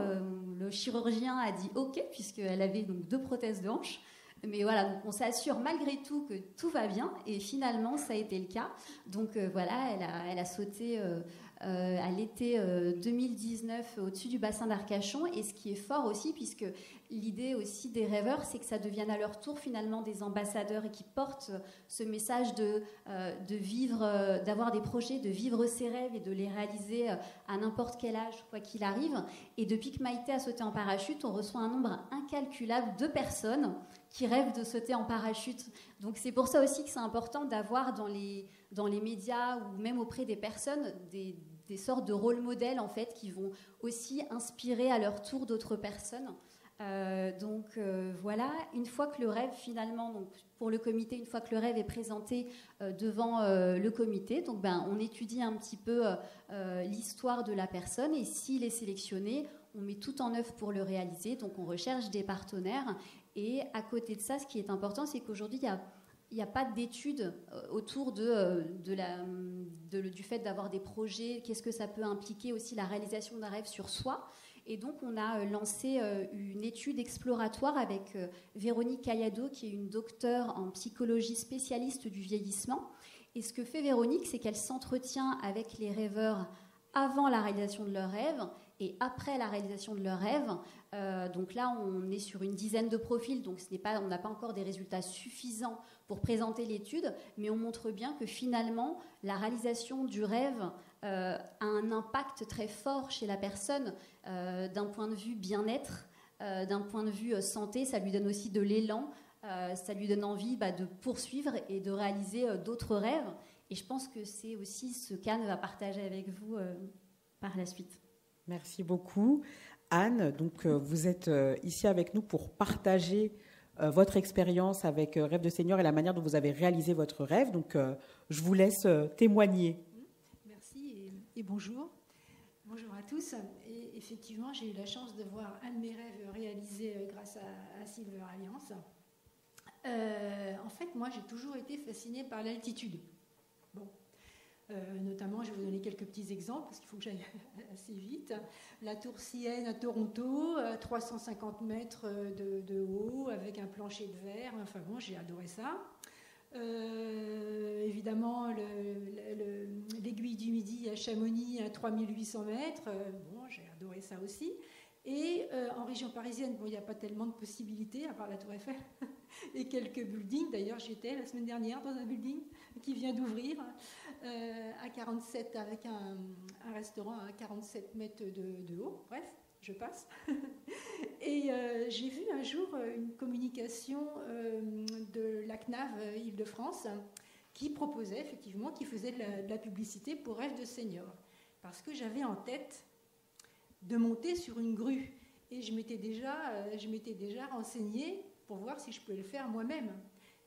le chirurgien a dit OK, puisqu'elle avait donc 2 prothèses de hanche. Mais voilà, donc on s'assure malgré tout que tout va bien, et finalement ça a été le cas. Donc voilà, elle a sauté à l'été 2019 au-dessus du bassin d'Arcachon. Et ce qui est fort aussi, puisque l'idée aussi des rêveurs, c'est que ça devienne à leur tour finalement des ambassadeurs, et qui portent ce message de vivre, d'avoir des projets, de vivre ses rêves et de les réaliser à n'importe quel âge, quoi qu'il arrive. Et depuis que Maïté a sauté en parachute, on reçoit un nombre incalculable de personnes qui rêvent de sauter en parachute. Donc c'est pour ça aussi que c'est important d'avoir dans les médias, ou même auprès des personnes, des sortes de rôles modèles en fait, qui vont aussi inspirer à leur tour d'autres personnes. Voilà, une fois que le rêve finalement, donc pour le comité, une fois que le rêve est présenté devant le comité, donc on étudie un petit peu l'histoire de la personne, et s'il est sélectionné, on met tout en œuvre pour le réaliser. Donc on recherche des partenaires. Et à côté de ça, ce qui est important, c'est qu'aujourd'hui, il n'y a pas d'études autour du fait d'avoir des projets. Qu'est-ce que ça peut impliquer aussi, la réalisation d'un rêve sur soi. Et donc, on a lancé une étude exploratoire avec Véronique Cayado, qui est une docteure en psychologie spécialiste du vieillissement. Et ce que fait Véronique, c'est qu'elle s'entretient avec les rêveurs avant la réalisation de leurs rêves et après la réalisation de leurs rêves. Donc là, on est sur une dizaine de profils, donc on n'a pas encore des résultats suffisants pour présenter l'étude, mais on montre bien que finalement, la réalisation du rêve a un impact très fort chez la personne, d'un point de vue bien-être, d'un point de vue santé. Ça lui donne aussi de l'élan, ça lui donne envie de poursuivre et de réaliser d'autres rêves. Et je pense que c'est aussi ce qu'Anne va partager avec vous par la suite. Merci beaucoup. Anne, donc, vous êtes ici avec nous pour partager votre expérience avec Rêve de Senior et la manière dont vous avez réalisé votre rêve. Donc, je vous laisse témoigner. Merci et bonjour. Bonjour à tous. Et effectivement, j'ai eu la chance de voir un de mes rêves réalisé grâce à Silver Alliance. En fait, moi, j'ai toujours été fascinée par l'altitude. Bon. Notamment, je vais vous donner quelques petits exemples parce qu'il faut que j'aille assez vite. La tour Sienne à Toronto, 350 mètres de haut, avec un plancher de verre. Enfin bon, j'ai adoré ça. Évidemment, l'aiguille du Midi à Chamonix à 3800 mètres. Bon, j'ai adoré ça aussi. Et en région parisienne, bon, il n'y a pas tellement de possibilités, à part la Tour Eiffel et quelques buildings. D'ailleurs, j'y étais la semaine dernière dans un building qui vient d'ouvrir à 47, avec un restaurant à 47 mètres de haut. Bref, je passe. Et j'ai vu un jour une communication de la CNAV Île-de-France qui proposait effectivement, qui faisait de la publicité pour Rêve de Senior. Parce que j'avais en tête de monter sur une grue. Et je m'étais déjà renseignée pour voir si je pouvais le faire moi-même.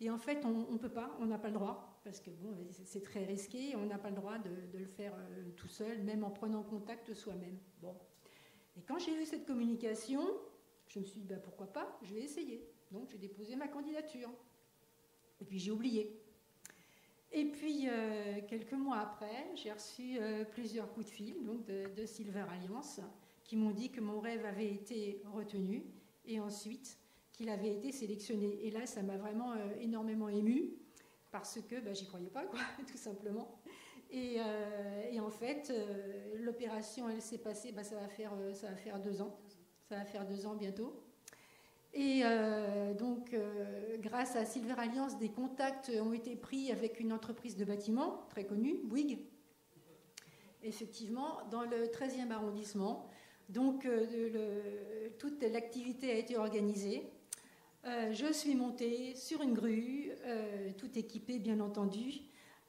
Et en fait, on ne peut pas, on n'a pas le droit, parce que bon, c'est très risqué, on n'a pas le droit de le faire tout seul, même en prenant contact soi-même. Bon. Et quand j'ai vu cette communication, je me suis dit, pourquoi pas, je vais essayer. Donc j'ai déposé ma candidature. Et puis j'ai oublié. Et puis, quelques mois après, j'ai reçu plusieurs coups de fil donc de Silver Alliance qui m'ont dit que mon rêve avait été retenu et ensuite qu'il avait été sélectionné. Et là, ça m'a vraiment énormément émue parce que j'y croyais pas, quoi, tout simplement. Et en fait, l'opération, elle s'est passée, ça va faire 2 ans. Ça va faire 2 ans bientôt. Et donc, grâce à Silver Alliance, des contacts ont été pris avec une entreprise de bâtiment très connue, Bouygues, effectivement, dans le 13e arrondissement. Donc, toute l'activité a été organisée. Je suis montée sur une grue, tout équipée, bien entendu,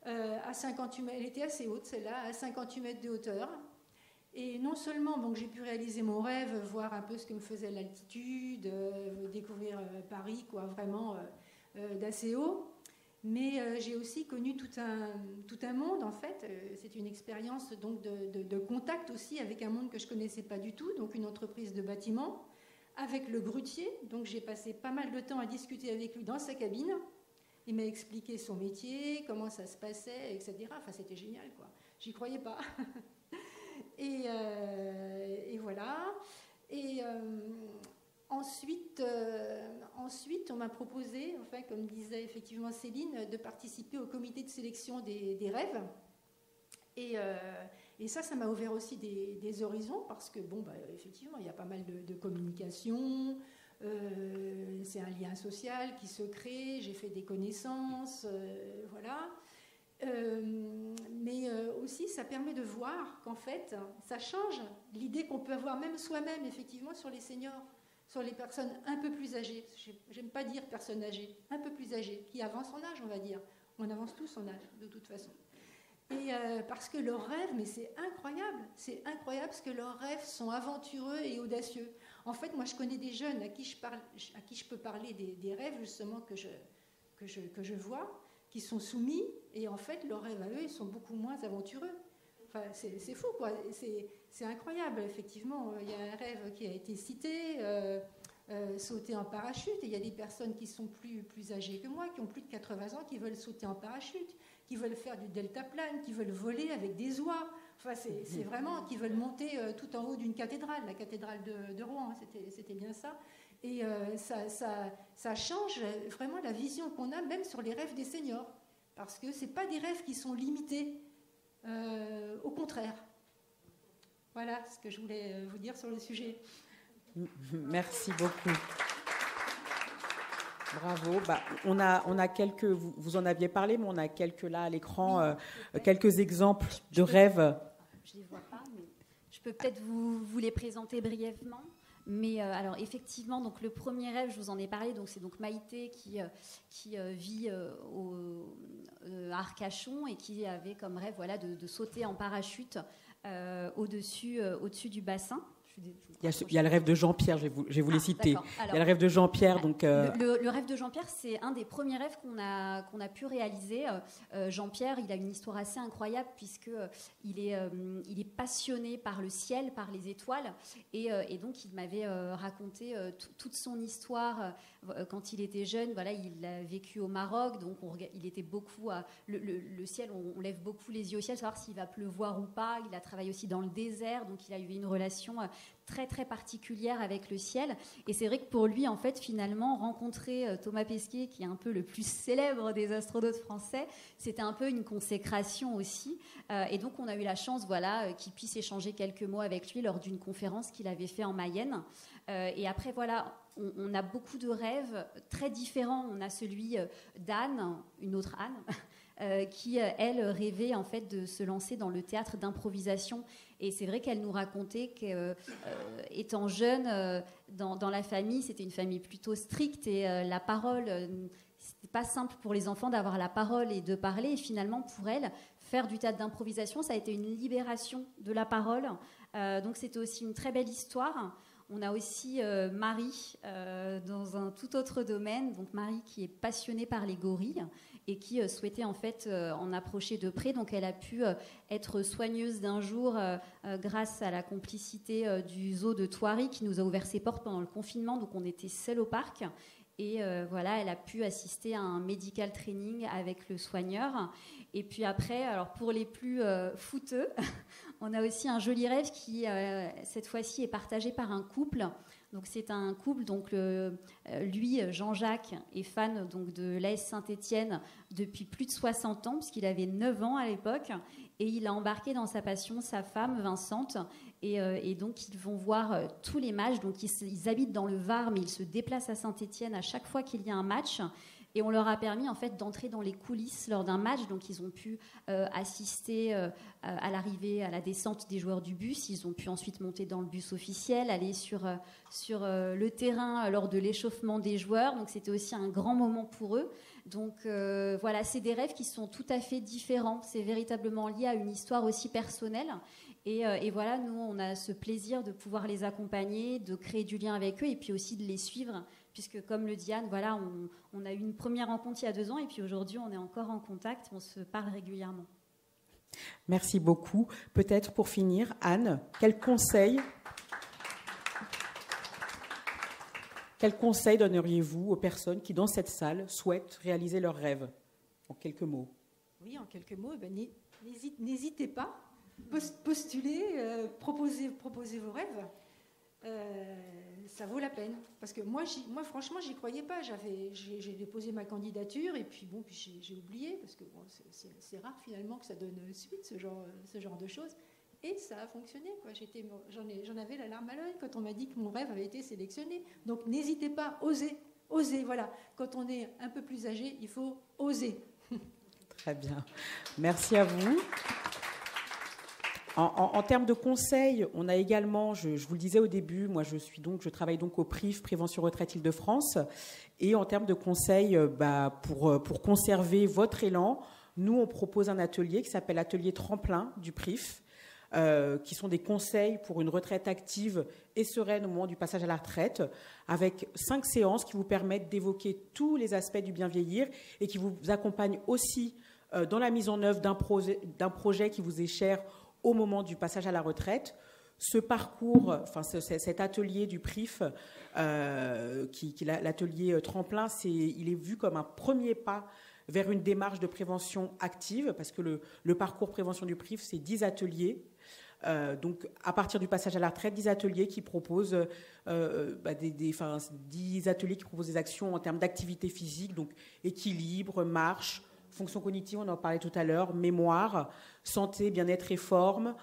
à 58 mètres. Elle était assez haute, celle-là, à 58 mètres de hauteur. Et non seulement donc, j'ai pu réaliser mon rêve, voir un peu ce que me faisait l'altitude, découvrir Paris, quoi, vraiment d'assez haut, mais j'ai aussi connu tout un monde, en fait. C'est une expérience donc, de contact aussi avec un monde que je ne connaissais pas du tout, donc une entreprise de bâtiment, avec le grutier. Donc j'ai passé pas mal de temps à discuter avec lui dans sa cabine. Il m'a expliqué son métier, comment ça se passait, etc. Enfin, c'était génial, quoi. J'y croyais pas. Et voilà. Et ensuite, on m'a proposé, enfin, comme disait effectivement Céline, de participer au comité de sélection des rêves. Et ça m'a ouvert aussi des horizons parce que, bon, bah, effectivement, il y a pas mal de communication. C'est un lien social qui se crée. J'ai fait des connaissances, voilà. Mais aussi ça permet de voir qu'en fait ça change l'idée qu'on peut avoir même soi-même effectivement sur les seniors, sur les personnes un peu plus âgées. J'aime pas dire personnes âgées, un peu plus âgées, qui avancent en âge, on va dire. On avance tous en âge de toute façon. Et parce que leurs rêves, mais c'est incroyable parce que leurs rêves sont aventureux et audacieux. En fait, moi je connais des jeunes à qui je peux parler des rêves justement que je vois, qui sont soumis, et en fait, leurs rêves à eux, ils sont beaucoup moins aventureux. Enfin, c'est fou, quoi. C'est incroyable, effectivement. Il y a un rêve qui a été cité, sauter en parachute, et il y a des personnes qui sont plus âgées que moi, qui ont plus de 80 ans, qui veulent sauter en parachute, qui veulent faire du deltaplane, qui veulent voler avec des oies. Enfin, c'est vraiment, qui veulent monter tout en haut d'une cathédrale, la cathédrale de Rouen, c'était bien ça. Et ça change vraiment la vision qu'on a même sur les rêves des seniors. Parce que ce n'est pas des rêves qui sont limités. Au contraire. Voilà ce que je voulais vous dire sur le sujet. Merci beaucoup. Bravo. Bah, on a quelques, vous en aviez parlé, mais on a quelques là à l'écran, quelques exemples de rêves. Je ne les vois pas, mais je peux peut-être vous les présenter brièvement. Mais alors effectivement, donc le premier rêve, je vous en ai parlé, donc c'est donc Maïté qui vit à Arcachon et qui avait comme rêve, voilà, de sauter en parachute au-dessus du bassin. Il y a le rêve de Jean-Pierre, je vais vous les citer. Alors, il y a le rêve de Jean-Pierre. Donc, le rêve de Jean-Pierre, c'est un des premiers rêves qu'on a pu réaliser. Jean-Pierre, il a une histoire assez incroyable puisqu'il est passionné par le ciel, par les étoiles. Et donc, il m'avait raconté toute son histoire quand il était jeune. Voilà, il a vécu au Maroc, donc il était beaucoup... le ciel, on lève beaucoup les yeux au ciel, savoir s'il va pleuvoir ou pas. Il a travaillé aussi dans le désert, donc il a eu une relation... très très particulière avec le ciel, et c'est vrai que pour lui en fait finalement rencontrer Thomas Pesquet, qui est un peu le plus célèbre des astronautes français, c'était un peu une consécration aussi, et donc on a eu la chance qu'il puisse échanger quelques mots avec lui lors d'une conférence qu'il avait fait en Mayenne, et après voilà, on a beaucoup de rêves très différents. On a celui d'Anne, une autre Anne, qui, elle, rêvait en fait de se lancer dans le théâtre d'improvisation. Et c'est vrai qu'elle nous racontait qu'étant jeune, dans la famille, c'était une famille plutôt stricte et la parole, c'était pas simple pour les enfants d'avoir la parole et de parler. Et finalement, pour elle, faire du théâtre d'improvisation, ça a été une libération de la parole. Donc c'était aussi une très belle histoire. On a aussi Marie dans un tout autre domaine. Donc Marie qui est passionnée par les gorilles et qui souhaitait en fait en approcher de près. Donc elle a pu être soigneuse d'un jour grâce à la complicité du zoo de Thoiry qui nous a ouvert ses portes pendant le confinement. Donc on était seuls au parc. Et voilà, elle a pu assister à un medical training avec le soigneur. Et puis après, alors pour les plus fouteux, on a aussi un joli rêve qui, cette fois-ci, est partagé par un couple. Donc c'est un couple, donc lui, Jean-Jacques, est fan donc, de l'AS Saint-Étienne depuis plus de 60 ans, puisqu'il avait 9 ans à l'époque. Et il a embarqué dans sa passion sa femme, Vincente. Et donc, ils vont voir tous les matchs. Donc, ils habitent dans le Var, mais ils se déplacent à Saint-Étienne à chaque fois qu'il y a un match. Et on leur a permis en fait d'entrer dans les coulisses lors d'un match. Donc ils ont pu assister à l'arrivée, à la descente des joueurs du bus. Ils ont pu ensuite monter dans le bus officiel, aller sur le terrain lors de l'échauffement des joueurs. Donc c'était aussi un grand moment pour eux. Donc voilà, c'est des rêves qui sont tout à fait différents. C'est véritablement lié à une histoire aussi personnelle. Et voilà, nous, on a ce plaisir de pouvoir les accompagner, de créer du lien avec eux et puis aussi de les suivre. Puisque, comme le dit Anne, voilà, on a eu une première rencontre il y a 2 ans et puis aujourd'hui, on est encore en contact, on se parle régulièrement. Merci beaucoup. Peut-être pour finir, Anne, quel conseil donneriez-vous aux personnes qui, dans cette salle, souhaitent réaliser leurs rêves? En quelques mots. Oui, en quelques mots, n'hésitez pas, postulez, proposez vos rêves. Ça vaut la peine, parce que moi franchement j'y croyais pas. J'ai déposé ma candidature et puis j'ai oublié, parce que bon, c'est rare finalement que ça donne suite, ce genre de choses, et ça a fonctionné quoi. J'en avais la larme à l'œil quand on m'a dit que mon rêve avait été sélectionné. Donc n'hésitez pas, osez, voilà. Quand on est un peu plus âgé, il faut oser. Très bien, merci à vous. En termes de conseils, on a également, je vous le disais au début, moi je travaille donc au PRIF, Prévention Retraite Île-de-France, et en termes de conseils, pour conserver votre élan, nous on propose un atelier qui s'appelle Atelier Tremplin du PRIF, qui sont des conseils pour une retraite active et sereine au moment du passage à la retraite, avec 5 séances qui vous permettent d'évoquer tous les aspects du bien vieillir et qui vous accompagnent aussi dans la mise en œuvre d'un projet qui vous est cher au moment du passage à la retraite. Ce parcours, cet atelier du PRIF, l'atelier tremplin, il est vu comme un premier pas vers une démarche de prévention active, parce que le parcours prévention du PRIF, c'est 10 ateliers. Donc, à partir du passage à la retraite, 10 ateliers qui proposent 10 ateliers qui proposent des actions en termes d'activité physique, donc équilibre, marche, fonction cognitive, on en parlait tout à l'heure, mémoire, santé, bien-être et forme,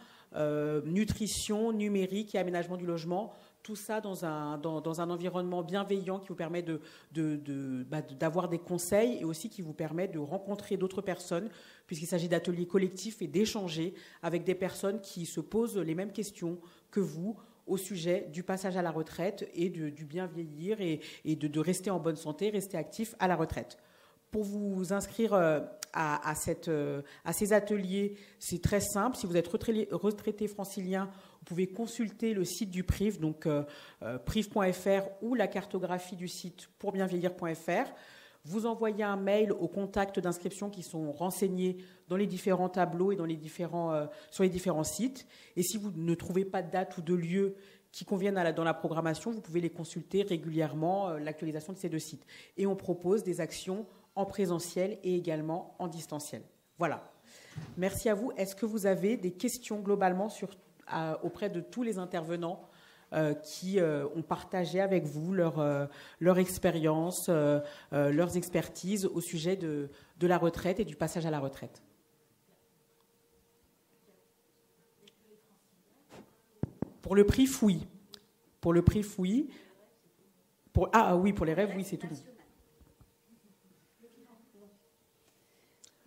nutrition, numérique et aménagement du logement. Tout ça dans un environnement bienveillant qui vous permet d'avoir des conseils et aussi qui vous permet de rencontrer d'autres personnes, puisqu'il s'agit d'ateliers collectifs et d'échanger avec des personnes qui se posent les mêmes questions que vous au sujet du passage à la retraite et du bien vieillir et de rester en bonne santé, rester actif à la retraite. Pour vous inscrire à ces ateliers, c'est très simple. Si vous êtes retraité francilien, vous pouvez consulter le site du PRIF, donc prif.fr, ou la cartographie du site pourbienvieillir.fr. Vous envoyez un mail aux contacts d'inscription qui sont renseignés dans les différents tableaux et sur les différents sites. Et si vous ne trouvez pas de date ou de lieu qui conviennent dans la programmation, vous pouvez les consulter régulièrement, l'actualisation de ces 2 sites. Et on propose des actions en présentiel et également en distanciel. Voilà. Merci à vous. Est-ce que vous avez des questions globalement auprès de tous les intervenants qui ont partagé avec vous leur expérience, leurs expertises au sujet de la retraite et du passage à la retraite? Pour le PRIF, oui. Pour le PRIF, oui. Pour les rêves, oui, c'est tout.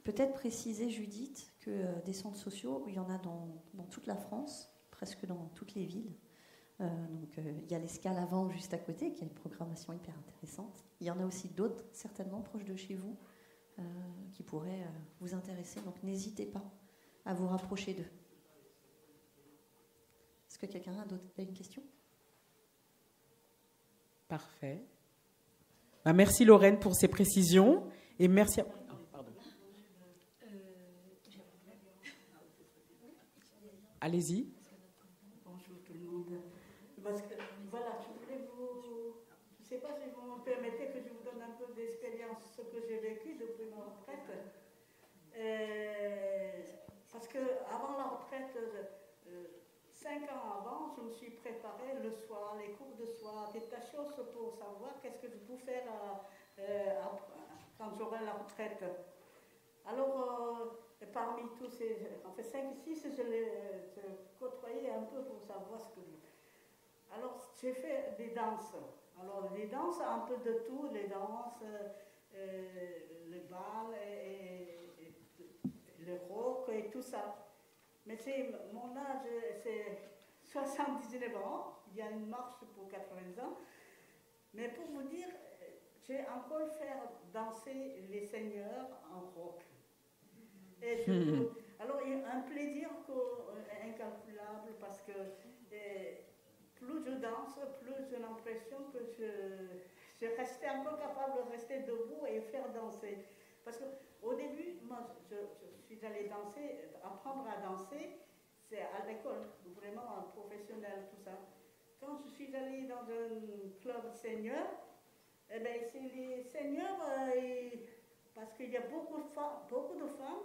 Peut-être préciser, Judith, que des centres sociaux, il y en a dans toute la France, presque dans toutes les villes. Il y a l'Escale avant, juste à côté, qui a une programmation hyper intéressante. Il y en a aussi d'autres, certainement, proches de chez vous, qui pourraient vous intéresser. Donc n'hésitez pas à vous rapprocher d'eux. Est-ce que quelqu'un a une question? Parfait. Merci Lorraine pour ces précisions. Et merci à... Allez-y. Bonjour tout le monde. Parce que, voilà, je voulais je ne sais pas si vous me permettez que je vous donne un peu d'expérience, ce que j'ai vécu depuis ma retraite. Parce qu'avant la retraite, 5 ans avant, je me suis préparée le soir, les cours de soir, des tas de choses pour savoir qu'est-ce que je peux faire quand j'aurai la retraite. Alors, Et parmi tous ces, en fait 5 ou 6, je les côtoyais un peu pour savoir ce que... Alors j'ai fait des danses. Alors les danses, un peu de tout, les danses, les balles et le rock et tout ça. Mais c'est mon âge, c'est 79 ans, il y a une marche pour 80 ans. Mais pour vous dire, j'ai encore fait danser les seigneurs en rock. Et alors, il y a un plaisir incalculable parce que plus je danse, plus j'ai l'impression que je restais encore capable de rester debout et faire danser. Parce qu'au début, moi, je suis allée danser, apprendre à danser, c'est à l'école, vraiment un professionnel, tout ça. Quand je suis allée dans un club senior, eh ben, c'est les seniors, parce qu'il y a beaucoup de femmes,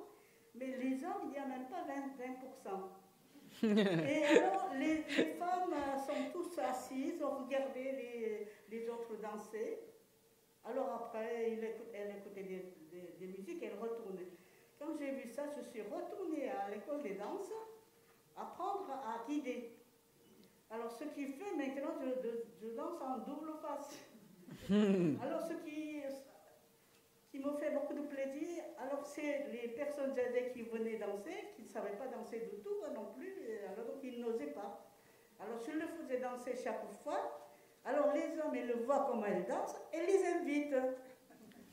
mais les hommes, il n'y a même pas 20%. Et alors, les femmes sont tous assises, regardaient les autres danser. Alors après, elle écoutait des musiques, elle retournait. Quand j'ai vu ça, je suis retournée à l'école des danses, apprendre à guider. Alors, ce qui fait maintenant, je danse en double face. Alors, ce qui me fait beaucoup de plaisir, alors c'est les personnes âgées qui venaient danser, qui ne savaient pas danser du tout non plus, alors ils n'osaient pas. Alors, je le faisais danser chaque fois. Alors, les hommes, ils le voient comment elles dansent et les invitent.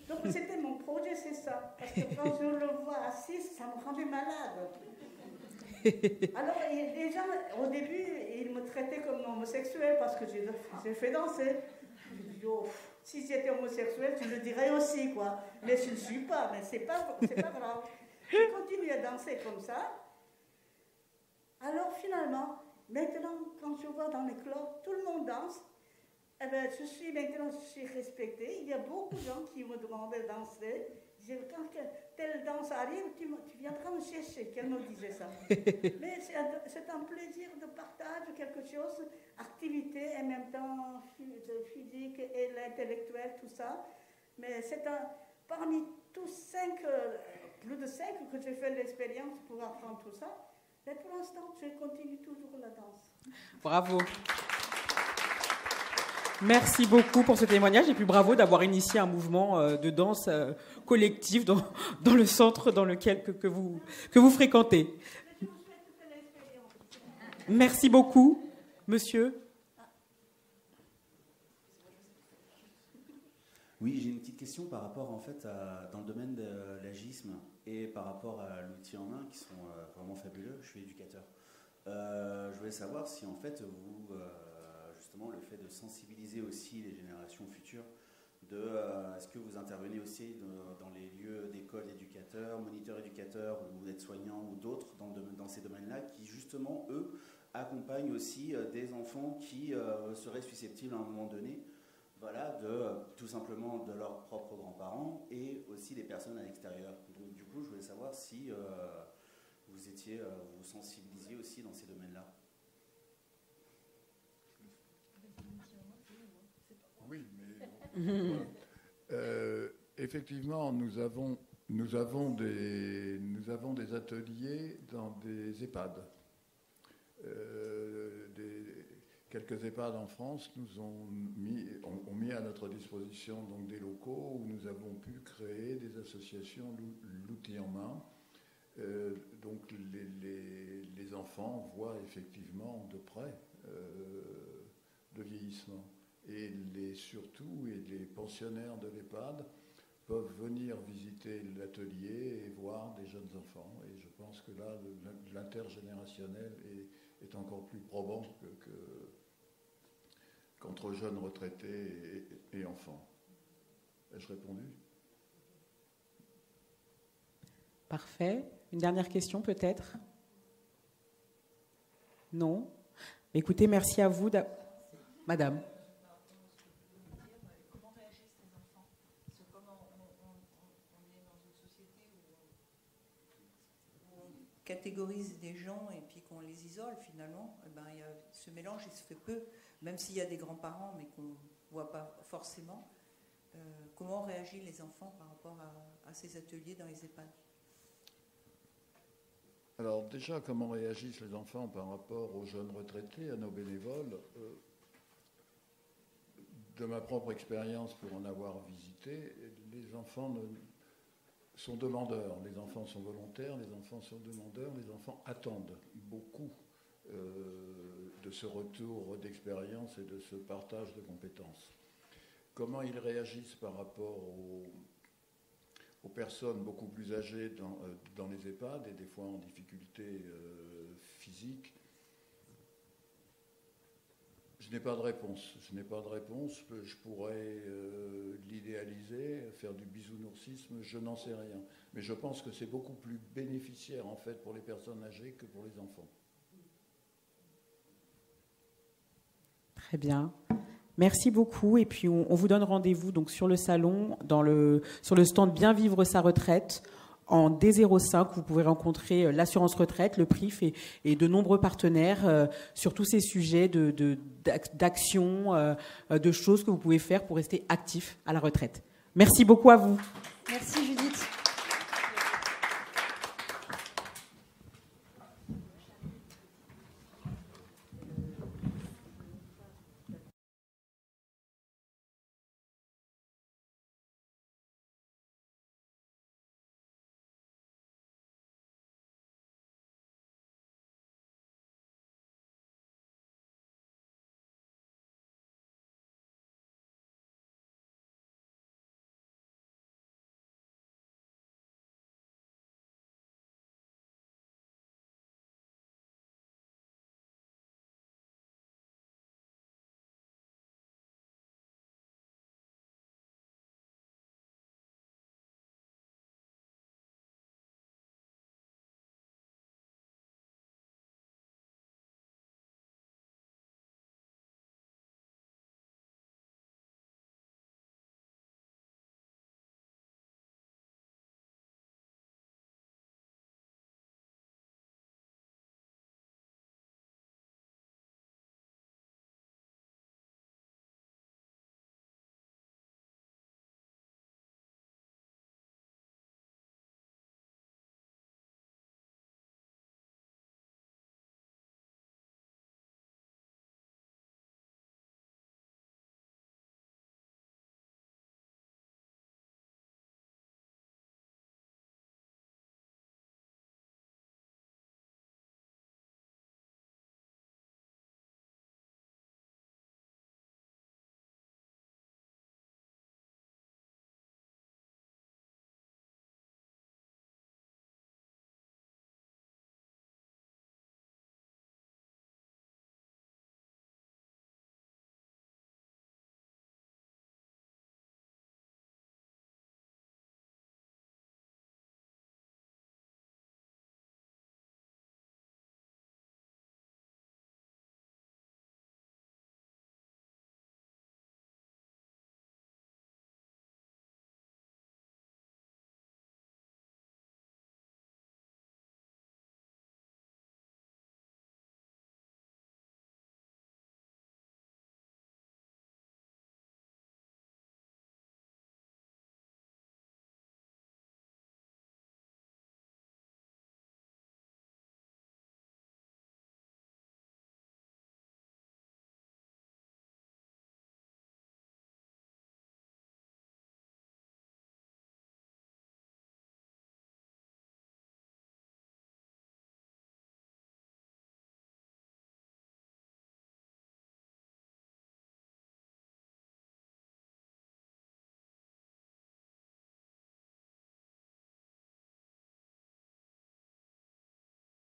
Donc, c'était mon projet, c'est ça. Parce que quand je le vois assis, ça me rendait malade. Alors, les gens, au début, ils me traitaient comme homosexuel parce que j'ai fait danser. Je dis, oh, si j'étais homosexuel, je le dirais aussi, quoi. Mais je ne suis pas, mais c'est pas grave. Je continue à danser comme ça. Alors, finalement, maintenant, quand je vois dans les clubs, tout le monde danse. Eh bien, je suis respectée. Il y a beaucoup de gens qui me demandent de danser. Quand telle danse arrive, tu viendras me chercher, qu'elle me disait ça. Mais c'est un plaisir de partage, quelque chose, activité, en même temps physique et l'intellectuel, tout ça. Mais c'est parmi tous 5, plus de 5 que j'ai fait l'expérience pour apprendre tout ça. Mais pour l'instant, je continue toujours la danse. Bravo. Merci beaucoup pour ce témoignage et puis bravo d'avoir initié un mouvement de danse collective dans le centre dans lequel que vous fréquentez. Merci beaucoup, monsieur. Oui, j'ai une petite question par rapport en fait dans le domaine de l'agisme et par rapport à l'outil en main qui sont vraiment fabuleux. Je suis éducateur. Je voulais savoir si en fait vous justement le fait de sensibiliser aussi les générations futures, est-ce que vous intervenez aussi dans les lieux d'école d'éducateurs, moniteurs éducateurs ou aides-soignants ou d'autres dans ces domaines-là qui justement, eux, accompagnent aussi des enfants qui seraient susceptibles à un moment donné tout simplement de leurs propres grands-parents et aussi des personnes à l'extérieur. Donc du coup, je voulais savoir si vous sensibilisiez aussi dans ces domaines-là. Oui, mais effectivement, nous avons des ateliers dans des EHPAD. Quelques EHPAD en France nous ont mis à notre disposition donc des locaux où nous avons pu créer des associations l'outil en main. Donc les enfants voient effectivement de près le vieillissement. Et surtout, les pensionnaires de l'EHPAD peuvent venir visiter l'atelier et voir des jeunes enfants. Et je pense que là, l'intergénérationnel est encore plus probant qu'entre jeunes retraités et enfants. Ai-je répondu ? Parfait. Une dernière question peut-être ? Non ? Écoutez, merci à vous. Madame. Catégorise des gens et puis qu'on les isole finalement, ce mélange il se fait peu, même s'il y a des grands-parents mais qu'on ne voit pas forcément. Comment réagissent les enfants par rapport à ces ateliers dans les EHPAD ? Alors déjà, comment réagissent les enfants par rapport aux jeunes retraités, à nos bénévoles? De ma propre expérience, pour en avoir visité, les enfants sont demandeurs, les enfants sont volontaires, les enfants sont demandeurs, les enfants attendent beaucoup de ce retour d'expérience et de ce partage de compétences. Comment ils réagissent par rapport aux personnes beaucoup plus âgées dans les EHPAD et des fois en difficulté physique? Je n'ai pas de réponse. Je pourrais l'idéaliser, faire du bisounoursisme, je n'en sais rien. Mais je pense que c'est beaucoup plus bénéficiaire en fait pour les personnes âgées que pour les enfants. Très bien. Merci beaucoup. Et puis, on vous donne rendez-vous donc sur le salon, sur le stand Bien vivre sa retraite, en D05. Vous pouvez rencontrer l'assurance retraite, le PRIF et de nombreux partenaires sur tous ces sujets d'actions, de choses que vous pouvez faire pour rester actif à la retraite. Merci beaucoup à vous. Merci Judith.